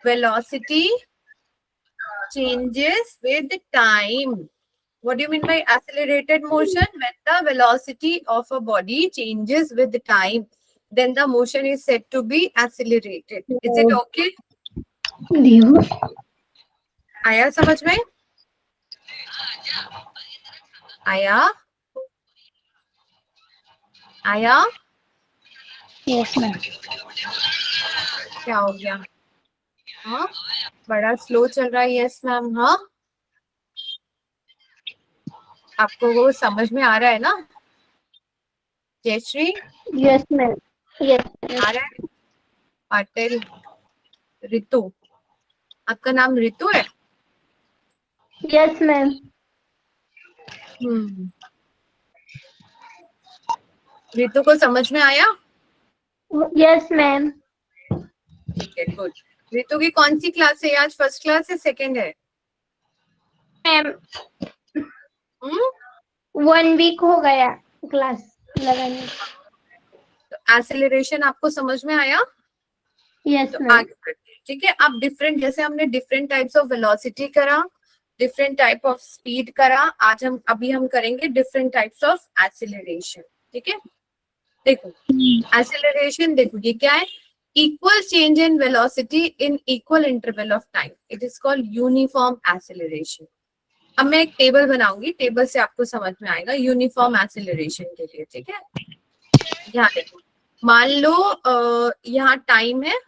velocity changes with time. What do you mean by accelerated motion? When the velocity of a body changes with time, then the motion is said to be accelerated. Is it okay? आया समझ में? आया? आया? Yes ma'am. क्या हो गया? हाँ, बड़ा स्लो चल रहा है। Yes ma'am. हाँ, आपको वो समझ में आ रहा है ना? Jayashri, yes ma'am. यस। आ रहा है? पाटिल, रितु, आपका नाम रितु है? Yes ma'am. रितु को समझ में आया? Yes ma'am. ठीक है, गुड। रितु की कौन सी क्लास है आज? फर्स्ट क्लास है, सेकंड है? मैम 1 वीक हो गया क्लास लगाने। तो एक्सेलरेशन आपको समझ में आया? यस तो मैम। आगे बढ़ते हैं, ठीक है। अब डिफरेंट, जैसे हमने डिफरेंट टाइप्स ऑफ वेलोसिटी करा, डिफरेंट टाइप ऑफ स्पीड करा, आज हम अभी हम करेंगे डिफरेंट टाइप्स ऑफ एक्सेलरेशन, ठीक है। देखो एक्सेलरेशन, देखो ये क्या है? Equal change in velocity in equal interval of time, it is called uniform acceleration. अब मैं एक टेबल बनाऊंगी, टेबल से आपको समझ में आएगा यूनिफॉर्म एक्सेलरेशन के लिए, ठीक है। यहाँ देखो, मान लो यहाँ टाइम है,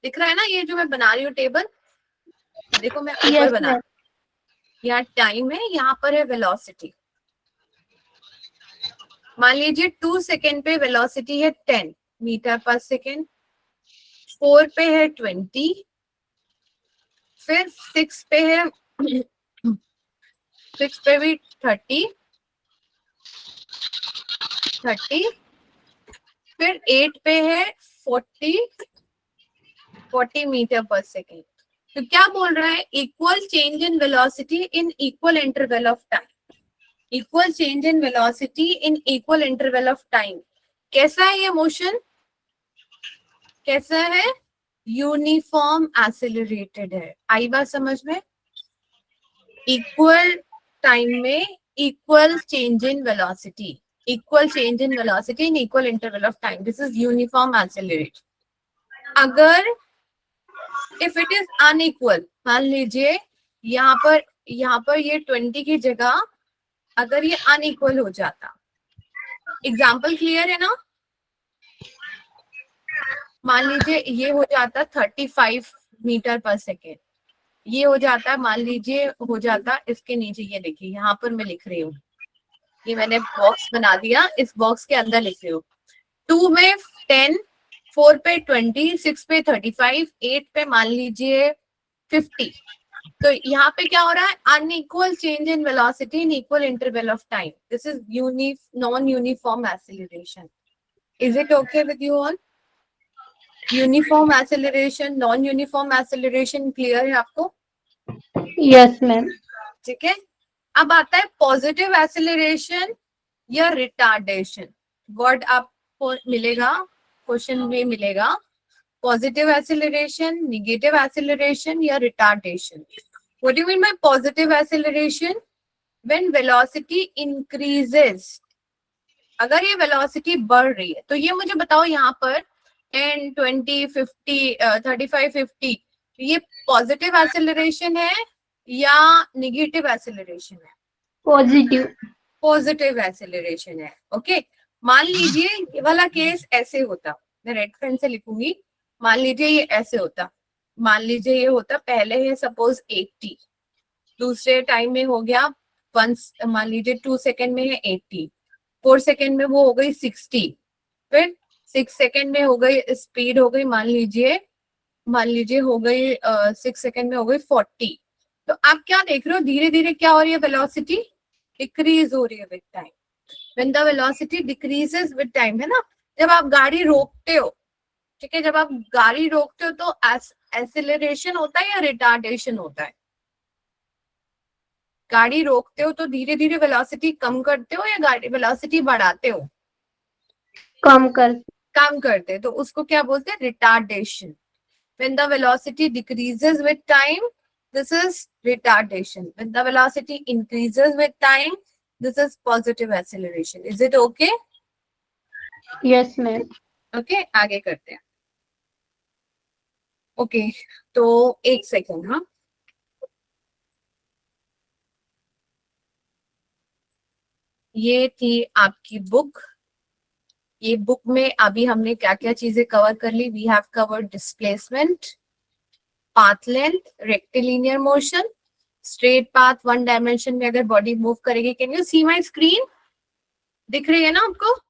दिख रहा है ना ये जो मैं बना रही हूँ टेबल? देखो मैं ऊपर यस बना, मैम। यहाँ टाइम है, यहाँ पर है वेलोसिटी। मान लीजिए 2 सेकेंड पे वेलोसिटी है 10 मीटर पर सेकेंड, 4 पे है 20, फिर 6 पे है 6 पे भी 30, फिर 8 पे है 40 मीटर पर सेकेंड। तो क्या बोल रहा है? Equal change in velocity in equal interval of time, equal change in velocity in equal interval of time. कैसा है ये मोशन? कैसा है? यूनिफॉर्म एक्सेलरेटेड है। आई बात समझ में? इक्वल टाइम में equal change in velocity, equal change in velocity in equal interval of time, this is uniform accelerated. अगर इफ इट इज अनइक्वल, मान लीजिए यहाँ पर ये 20 की जगह अगर ये अनइक्वल हो जाता, एग्जाम्पल क्लियर है ना? मान लीजिए ये हो जाता 35 मीटर पर सेकेंड, ये हो जाता, मान लीजिए हो जाता इसके नीचे, ये देखिए यहाँ पर मैं लिख रही हूँ, ये मैंने बॉक्स बना दिया, इस बॉक्स के अंदर लिख रही हूँ 2 में 10, 4 पे 20, 6 पे 35, 8 पे मान लीजिए 50। तो यहाँ पे क्या हो रहा है? Unequal change in velocity in equal interval of time, this is non uniform acceleration. Is it okay with you all? Uniform acceleration, non uniform acceleration, clear है आपको? Yes ma'am. ठीक है। अब आता है पॉजिटिव एक्सेलरेशन या रिटार्डेशन। वर्ड आपको मिलेगा, क्वेश्चन में मिलेगा, पॉजिटिव एक्सेलरेशन, नेगेटिव एक्सेलरेशन या retardation. What do you mean bye positive acceleration? When velocity increases, अगर ये वेलोसिटी बढ़ रही है, तो ये मुझे बताओ यहाँ पर 10, 20, 50, 35, 50, ये पॉजिटिव एक्सेलरेशन है या नेगेटिव एक्सेलरेशन है? पॉजिटिव। पॉजिटिव एक्सेलरेशन है। ओके, मान लीजिए ये वाला केस ऐसे होता, मैं रेड पेन से लिखूंगी, मान लीजिए ये ऐसे होता, मान लीजिए ये होता, पहले है सपोज 80, दूसरे टाइम में हो गया मान लीजिए 2 सेकेंड में है 80, 4 सेकेंड में वो हो गई 60, फिर 6 सेकेंड में हो गई, स्पीड हो गई मान लीजिए हो गई 6 सेकेंड में हो गई 40। तो आप क्या देख रहे हो? धीरे धीरे क्या हो रही है? वेलोसिटी डिक्रीज हो रही है with time. When the velocity decreases with time, है ना? जब आप गाड़ी रोकते हो, ठीक है, जब आप गाड़ी रोकते हो तो एक्सेलरेशन होता है या रिटार्डेशन होता है? गाड़ी रोकते हो तो धीरे धीरे वेलोसिटी कम करते हो या गाड़ी वेलोसिटी बढ़ाते हो? कम कर। कम करते, तो उसको क्या बोलते हैं? Retardation. When the velocity decreases with time, this is retardation. When the velocity increases with time, this is positive acceleration. Is it okay? Yes ma'am. Okay, आगे करते हैं। Okay, तो एक सेकेंड, हाँ, ये थी आपकी बुक। ये बुक में अभी हमने क्या क्या चीजें कवर कर ली? We have covered displacement, path length, rectilinear motion, straight path, one dimension में अगर बॉडी मूव करेगी। Can you see my screen? दिख रही है ना आपको?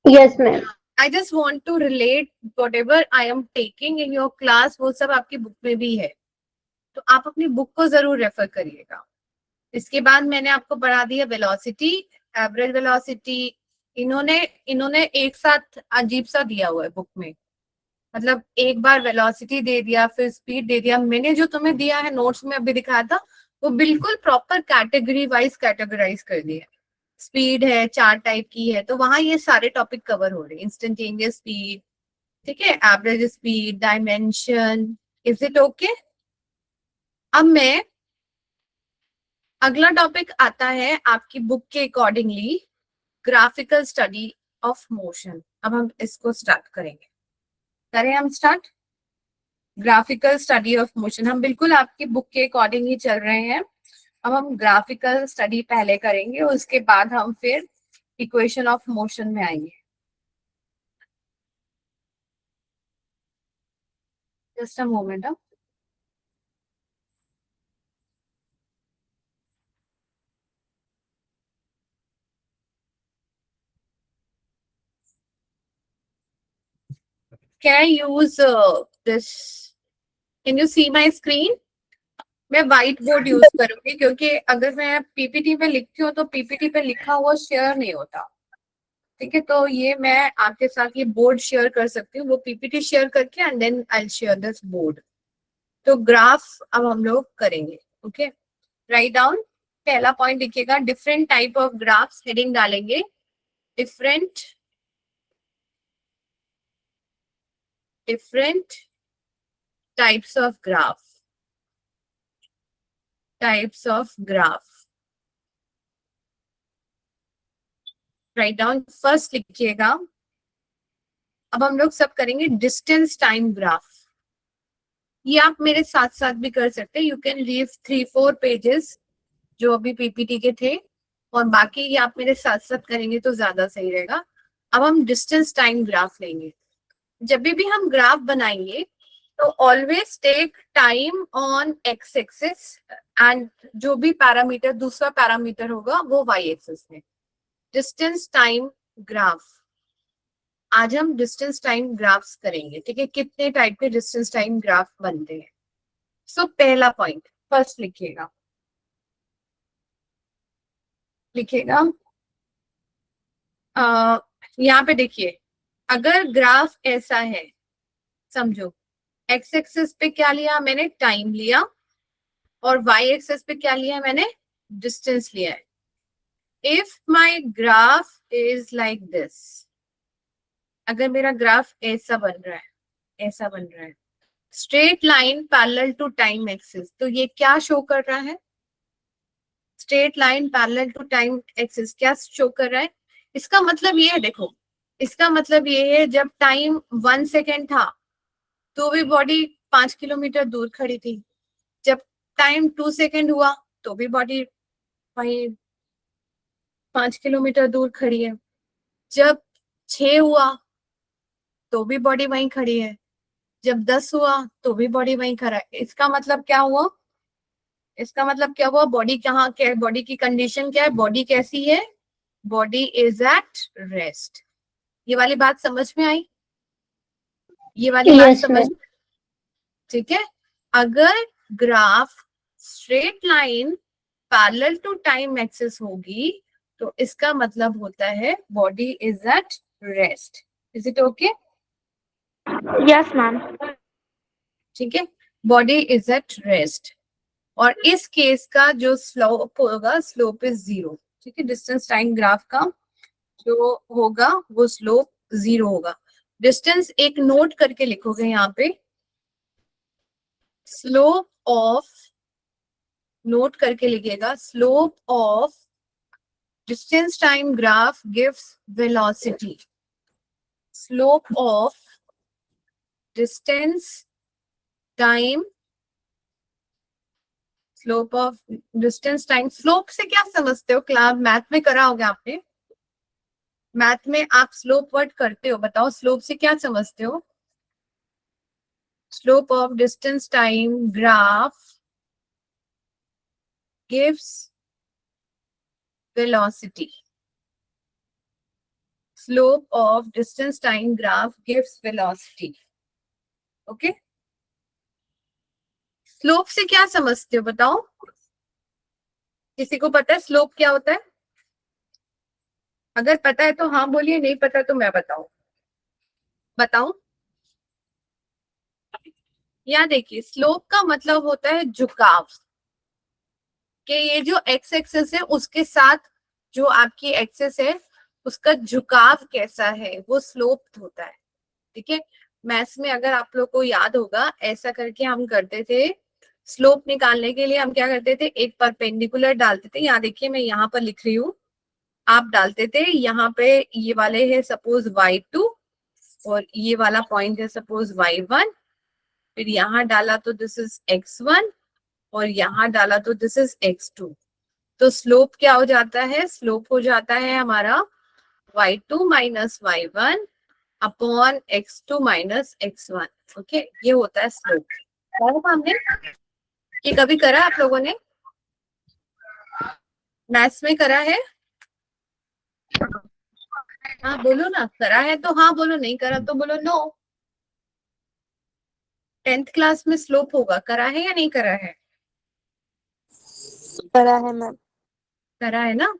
Yes ma'am. I just want to relate whatever I am taking in your class, वो सब आपकी बुक में भी है, तो आप अपनी बुक को जरूर रेफर करिएगा। इसके बाद मैंने आपको पढ़ा दिया वेलोसिटी, एवरेज वेलोसिटी, इन्होंने एक साथ अजीब सा दिया हुआ है बुक में, मतलब एक बार वेलोसिटी दे दिया फिर स्पीड दे दिया। मैंने जो तुम्हें दिया है नोट्स में अभी दिखाया था वो बिल्कुल प्रॉपर कैटेगरी वाइज कैटेगराइज कर दिया है। स्पीड है 4 टाइप की है तो वहां ये सारे टॉपिक कवर हो रहे हैं। इंस्टेंटेनियस स्पीड, ठीक है, average speed, dimension. Is it okay? अब मैं अगला टॉपिक आता है आपकी बुक के accordingly graphical study of motion. अब हम इसको स्टार्ट करेंगे। करें हम start graphical study of motion. हम बिल्कुल आपकी बुक के अकॉर्डिंग ही चल रहे हैं। अब हम ग्राफिकल स्टडी पहले करेंगे उसके बाद हम फिर इक्वेशन ऑफ मोशन में आएंगे। Just a moment. Can I use this? Can you see my screen? मैं व्हाइट बोर्ड यूज करूंगी क्योंकि अगर मैं पीपीटी पे लिखती हूँ तो पीपीटी पे लिखा हुआ शेयर नहीं होता। ठीक है, तो ये मैं आपके साथ ये बोर्ड शेयर कर सकती हूँ, वो पीपीटी शेयर करके and then I share this board. तो ग्राफ अब हम लोग करेंगे। Okay, write down. पहला पॉइंट लिखिएगा, different type of graphs, heading डालेंगे different different types of graph, types of graph. Write down. First लिखिएगा, अब हम लोग सब करेंगे डिस्टेंस टाइम ग्राफ। ये आप मेरे साथ साथ भी कर सकते हैं। यू कैन लीव 3-4 पेजेस जो अभी पीपीटी के थे और बाकी ये आप मेरे साथ साथ करेंगे तो ज्यादा सही रहेगा। अब हम डिस्टेंस टाइम ग्राफ लेंगे। जब भी हम ग्राफ बनाएंगे तो always take time on X axis and जो भी पैरामीटर दूसरा पैरामीटर होगा वो वाई एक्सिस में। डिस्टेंस टाइम ग्राफ, आज हम डिस्टेंस टाइम ग्राफ्स करेंगे। ठीक है, कितने टाइप के डिस्टेंस टाइम ग्राफ बनते हैं। सो पहला पॉइंट फर्स्ट लिखिएगा, लिखिएगा यहाँ पे देखिए, अगर ग्राफ ऐसा है, समझो एक्स एक्सिस पे क्या लिया मैंने, टाइम लिया, और वाई एक्सिस पे क्या लिया मैंने, डिस्टेंस लिया है। If my graph is like this, अगर मेरा ग्राफ ऐसा बन रहा है, ऐसा बन रहा है, straight line parallel to time axis, तो ये क्या शो कर रहा है, straight line parallel to time axis क्या शो कर रहा है। इसका मतलब ये है, देखो इसका मतलब ये है जब टाइम 1 सेकेंड था तो भी बॉडी 5 किलोमीटर दूर खड़ी थी, जब टाइम 2 सेकेंड हुआ तो भी बॉडी वही 5 किलोमीटर दूर खड़ी है, जब 6 हुआ तो भी बॉडी वहीं खड़ी है, जब 10 हुआ तो भी बॉडी वहीं खड़ा है। इसका मतलब क्या हुआ, इसका मतलब क्या हुआ, बॉडी कहाँ, क्या बॉडी की कंडीशन क्या है, बॉडी कैसी है, बॉडी इज एट रेस्ट। ये वाली बात समझ में आई, ये वाली बात समझ में? ठीक है, अगर graph straight line parallel to time axis होगी तो इसका मतलब होता है body is at rest. Is it okay? Yes ma'am. ठीक है, बॉडी इज एट रेस्ट, और इस केस का जो स्लोप होगा, स्लोप इज 0। ठीक है, डिस्टेंस टाइम ग्राफ का जो होगा वो स्लोप 0 होगा। डिस्टेंस एक नोट करके लिखोगे यहाँ पे, स्लोप ऑफ, नोट करके लिखिएगा, slope of distance time graph gives velocity, slope of distance time, slope of distance time. Slope से क्या समझते हो, क्लास मैथ में करा होगा आपने, मैथ में आप स्लोप वर्ड करते हो, बताओ स्लोप से क्या समझते हो। Slope of distance time graph gives velocity, slope of distance time graph gives velocity. Okay, slope से क्या समझते हो बताओ, किसी को पता है स्लोप क्या होता है? अगर पता है तो हाँ बोलिए, नहीं पता तो मैं बताऊं, बताऊं? यहाँ देखिए स्लोप का मतलब होता है झुकाव, कि ये जो एक्स एक्सेस है उसके साथ जो आपकी एक्सेस है उसका झुकाव कैसा है, वो स्लोप होता है। ठीक है, मैथ्स में अगर आप लोग को याद होगा ऐसा करके हम करते थे, स्लोप निकालने के लिए हम क्या करते थे, एक परपेंडिकुलर डालते थे। यहाँ देखिए मैं यहाँ पर लिख रही हूँ, आप डालते थे यहाँ पे, ये वाले है सपोज y2 और ये वाला पॉइंट है सपोज y1, फिर यहाँ डाला तो दिस इज x1 और यहाँ डाला तो दिस इज x2। तो स्लोप क्या हो जाता है, स्लोप हो जाता है हमारा y2 minus y1 upon x2 minus x1। Okay, ये होता है स्लोप। हमने ये कभी करा आप लोगों ने, मैथ्स में करा है? हाँ बोलो ना, करा है तो हाँ बोलो, नहीं करा तो बोलो नो। 10th क्लास में स्लोप होगा, करा है या नहीं करा है? करा है मैम। करा है ना।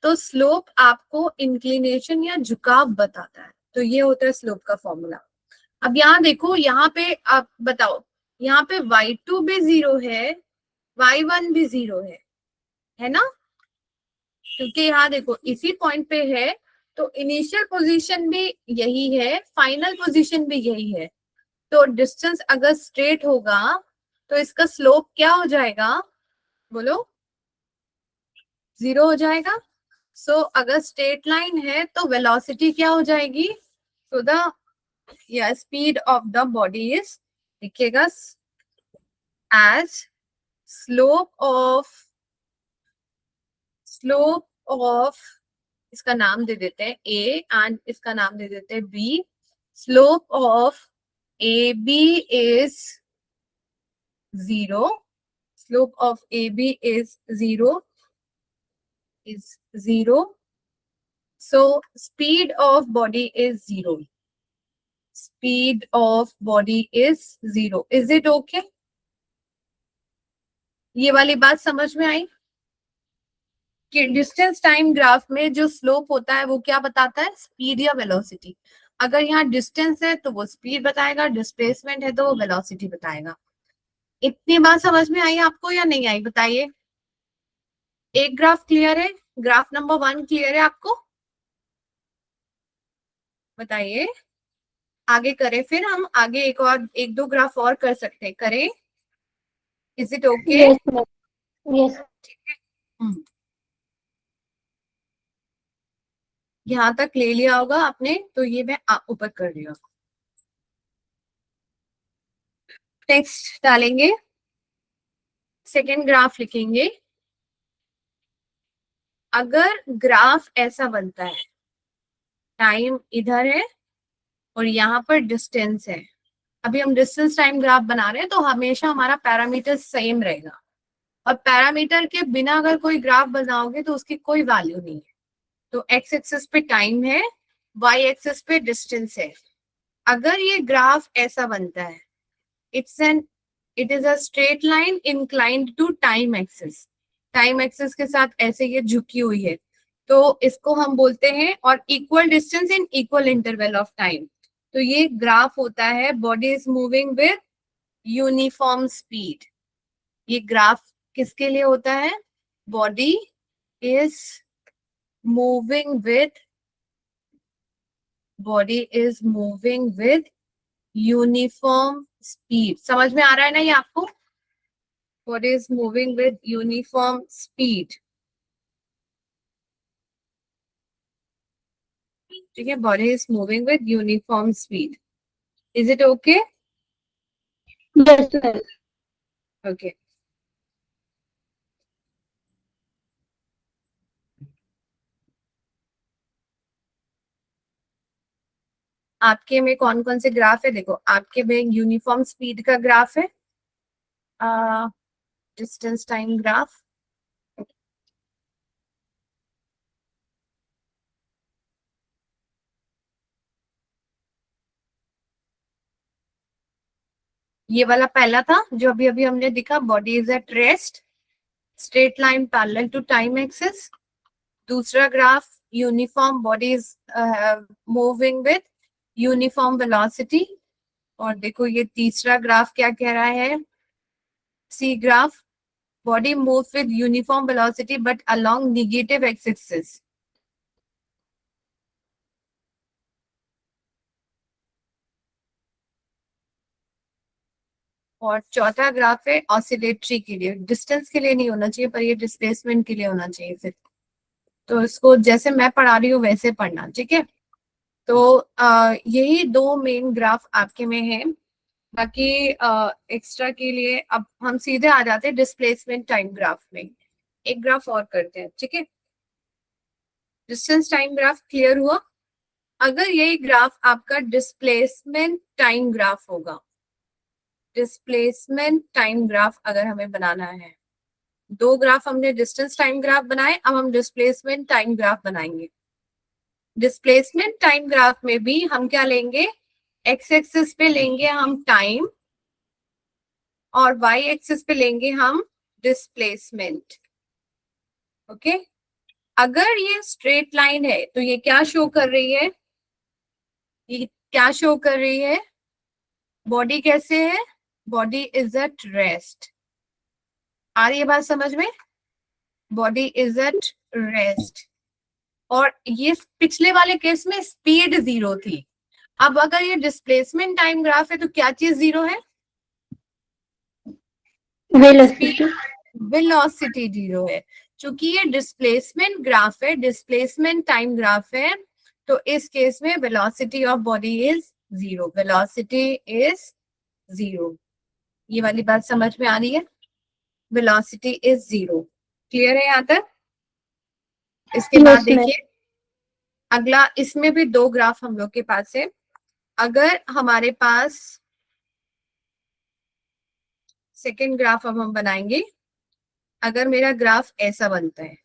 तो स्लोप आपको इंक्लिनेशन या झुकाव बताता है, तो ये होता है स्लोप का फॉर्मूला। अब यहाँ देखो, यहाँ पे आप बताओ, यहाँ पे y2 भी 0 है, y1 भी 0 है ना, क्योंकि यहाँ देखो इसी पॉइंट पे है, तो इनिशियल पोजीशन भी यही है, फाइनल पोजीशन भी यही है। तो डिस्टेंस अगर स्ट्रेट होगा तो इसका स्लोप क्या हो जाएगा, बोलो? 0 हो जाएगा। सो अगर स्ट्रेट लाइन है तो वेलोसिटी क्या हो जाएगी, तो the speed of the body is, लिखिएगा एज स्लोप ऑफ, इसका नाम दे देते हैं ए एंड इसका नाम दे देते हैं B. Slope of A B is 0, slope of A B is 0, so speed of body is 0, speed of body is 0। is it okay? ये वाली बात समझ में आई कि डिस्टेंस टाइम ग्राफ में जो स्लोप होता है वो क्या बताता है, स्पीड या वेलोसिटी। अगर यहाँ डिस्टेंस है तो वो स्पीड बताएगा, डिस्प्लेसमेंट है तो वो वेलोसिटी बताएगा। इतनी बात समझ में आई आपको या नहीं आई, बताइए। एक ग्राफ क्लियर है, ग्राफ नंबर 1 क्लियर है आपको, बताइए। आगे करें, फिर हम आगे एक दो ग्राफ और कर सकते हैं, करें? Is it okay? यस। यहाँ तक ले लिया होगा आपने, तो ये मैं ऊपर कर रही हूँ। टेक्स्ट डालेंगे, सेकेंड ग्राफ लिखेंगे। अगर ग्राफ ऐसा बनता है, टाइम इधर है और यहाँ पर डिस्टेंस है, अभी हम डिस्टेंस टाइम ग्राफ बना रहे हैं तो हमेशा हमारा पैरामीटर सेम रहेगा, और पैरामीटर के बिना अगर कोई ग्राफ बनाओगे तो उसकी कोई वैल्यू नहीं है। तो एक्स एक्सिस पे टाइम है, वाई एक्सिस पे डिस्टेंस है। अगर ये ग्राफ ऐसा बनता है, it is a straight line inclined to time axis, time axis के साथ ऐसे ये झुकी हुई है, तो इसको हम बोलते हैं, और equal distance in equal interval of time, तो ये ग्राफ होता है body is moving with uniform speed. ये ग्राफ किसके लिए होता है, body is moving with uniform speed. समझ में आ रहा है ना ये आपको, body is moving with uniform speed. ठीक है, body is moving with uniform speed. Is it okay? Yes ma'am. Okay, आपके में कौन कौन से ग्राफ है, देखो आपके में यूनिफॉर्म स्पीड का ग्राफ है, डिस्टेंस टाइम ग्राफ, ये वाला पहला था जो अभी अभी हमने दिखा, body is at rest, straight line parallel to time axis. दूसरा graph uniform, body is moving with uniform velocity. और देखो ये तीसरा ग्राफ क्या कह रहा है, C graph, body moves with uniform velocity but along negative x-axis. और चौथा ग्राफ है ऑसिलेटरी के लिए, डिस्टेंस के लिए नहीं होना चाहिए पर ये डिस्प्लेसमेंट के लिए होना चाहिए फिर, तो इसको जैसे मैं पढ़ा रही हूँ वैसे पढ़ना, ठीक है। तो यही दो मेन ग्राफ आपके में है, बाकी एक्स्ट्रा के लिए अब हम सीधे आ जाते हैं डिस्प्लेसमेंट टाइम ग्राफ में। एक ग्राफ और करते हैं, ठीक है। डिस्टेंस टाइम ग्राफ क्लियर हुआ। अगर यही ग्राफ आपका डिस्प्लेसमेंट टाइम ग्राफ होगा, डिस्प्लेसमेंट टाइम ग्राफ अगर हमें बनाना है, दो ग्राफ हमने डिस्टेंस टाइम ग्राफ बनाए, अब हम डिस्प्लेसमेंट टाइम ग्राफ बनाएंगे। डिस्प्लेसमेंट टाइम ग्राफ में भी हम क्या लेंगे, एक्स एक्सिस पे लेंगे हम टाइम और वाई एक्सिस पे लेंगे हम डिस्प्लेसमेंट, ओके। अगर ये स्ट्रेट लाइन है तो ये क्या शो कर रही है, ये क्या शो कर रही है, बॉडी कैसे है, बॉडी इज एट रेस्ट। आ रही है बात समझ में, बॉडी इज एट रेस्ट। और ये पिछले वाले केस में स्पीड 0 थी, अब अगर ये डिस्प्लेसमेंट टाइम ग्राफ है तो क्या चीज 0 है, वेलोसिटी 0 है। चूंकि ये डिस्प्लेसमेंट ग्राफ है, डिस्प्लेसमेंट टाइम ग्राफ है, तो इस केस में velocity of body is 0, velocity is 0। ये वाली बात समझ में आ रही है, वेलोसिटी इज 0, क्लियर है यहाँ तक। इसके बाद देखिए अगला, इसमें भी दो ग्राफ हम लोग के पास है। अगर हमारे पास सेकेंड ग्राफ अब हम बनाएंगे, अगर मेरा ग्राफ ऐसा बनता है,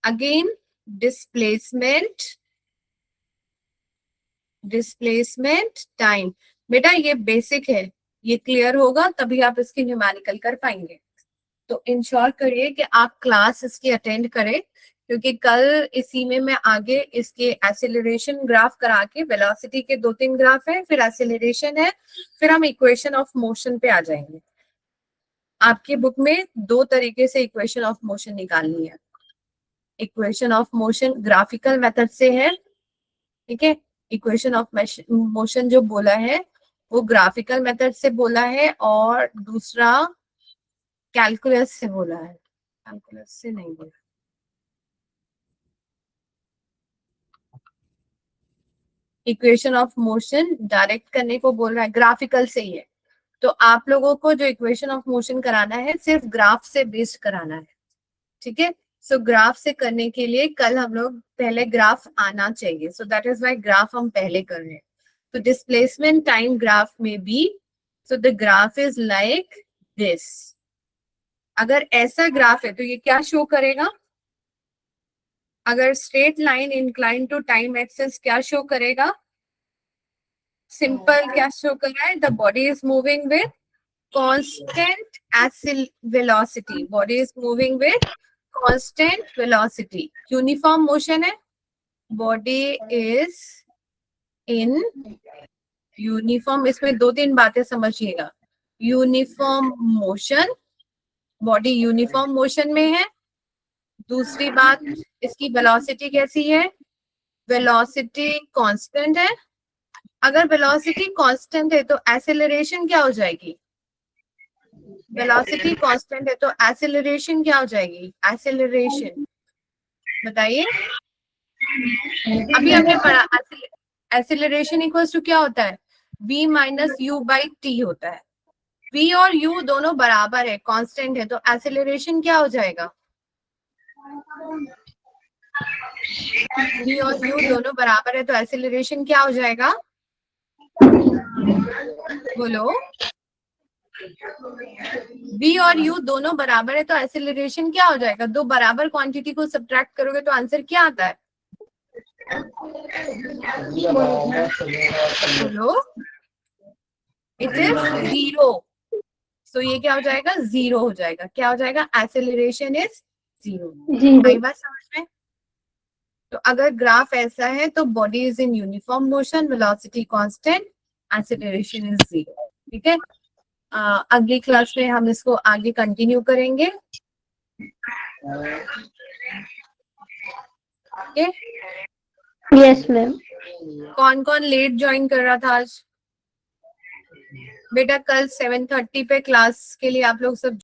अगेन डिस्प्लेसमेंट, डिस्प्लेसमेंट टाइम, बेटा ये बेसिक है, ये क्लियर होगा तभी आप इसकी न्यूमेरिकल कर पाएंगे। तो इंश्योर करिए कि आप क्लास इसकी अटेंड करें, क्योंकि कल इसी में मैं आगे इसके एक्सेलरेशन ग्राफ करा के, वेलोसिटी के 2-3 ग्राफ है, फिर एक्सेलरेशन है, फिर हम इक्वेशन ऑफ मोशन पे आ जाएंगे। आपकी बुक में दो तरीके से इक्वेशन ऑफ मोशन निकालनी है, equation of motion graphical method से है, ठीक है। इक्वेशन ऑफ मोशन जो बोला है वो ग्राफिकल मेथड से बोला है, और दूसरा कैलकुलस से बोला है, कैलकुलस से नहीं बोला। इक्वेशन ऑफ मोशन डायरेक्ट करने को बोल रहा है, ग्राफिकल से ही है। तो आप लोगों को जो इक्वेशन ऑफ मोशन कराना है सिर्फ ग्राफ से बेस्ड कराना है, ठीक है। सो ग्राफ से करने के लिए कल हम लोग पहले ग्राफ आना चाहिए, so that is why graph हम पहले कर रहे हैं। तो डिस्प्लेसमेंट टाइम ग्राफ में भी, so the graph is like this. अगर ऐसा ग्राफ है तो ये क्या शो करेगा, अगर straight line incline to time axis क्या शो करेगा, सिंपल क्या शो कर रहा है, the body is moving with constant velocity, body is moving with constant velocity, uniform motion है, बॉडी इज इन यूनिफॉर्म, इसमें 2-3 बातें समझिएगा, uniform motion, body uniform motion में है। दूसरी बात, इसकी वेलोसिटी कैसी है, वेलोसिटी कांस्टेंट है। अगर वेलोसिटी कांस्टेंट है तो एक्सेलरेशन क्या हो जाएगी, वेलोसिटी कांस्टेंट है तो एक्सेलरेशन क्या हो जाएगी, एक्सेलरेशन बताइए। अभी हमने पढ़ा एक्सेलरेशन इक्वल्स टू क्या होता है, v minus you by T होता है। v और u दोनों बराबर है, कांस्टेंट है, तो एक्सेलरेशन क्या हो जाएगा, v और u दोनों बराबर है तो एक्सेलरेशन क्या हो जाएगा, बोलो। v और u दोनों बराबर है तो एक्सेलरेशन क्या हो जाएगा, दो बराबर क्वांटिटी को सब्ट्रैक्ट करोगे तो आंसर क्या आता है, बोलो, इट इज 0। सो ये क्या हो जाएगा, 0 हो जाएगा, क्या हो जाएगा, एक्सेलरेशन इज 0। आई बात समझ में। तो अगर ग्राफ ऐसा है तो body is in uniform motion, velocity constant, acceleration is 0। ठीक है, अगली क्लास में हम इसको आगे कंटिन्यू करेंगे। Okay, yes ma'am. कौन कौन लेट ज्वाइन कर रहा था आज? बेटा कल 7:30 पे क्लास के लिए आप लोग सब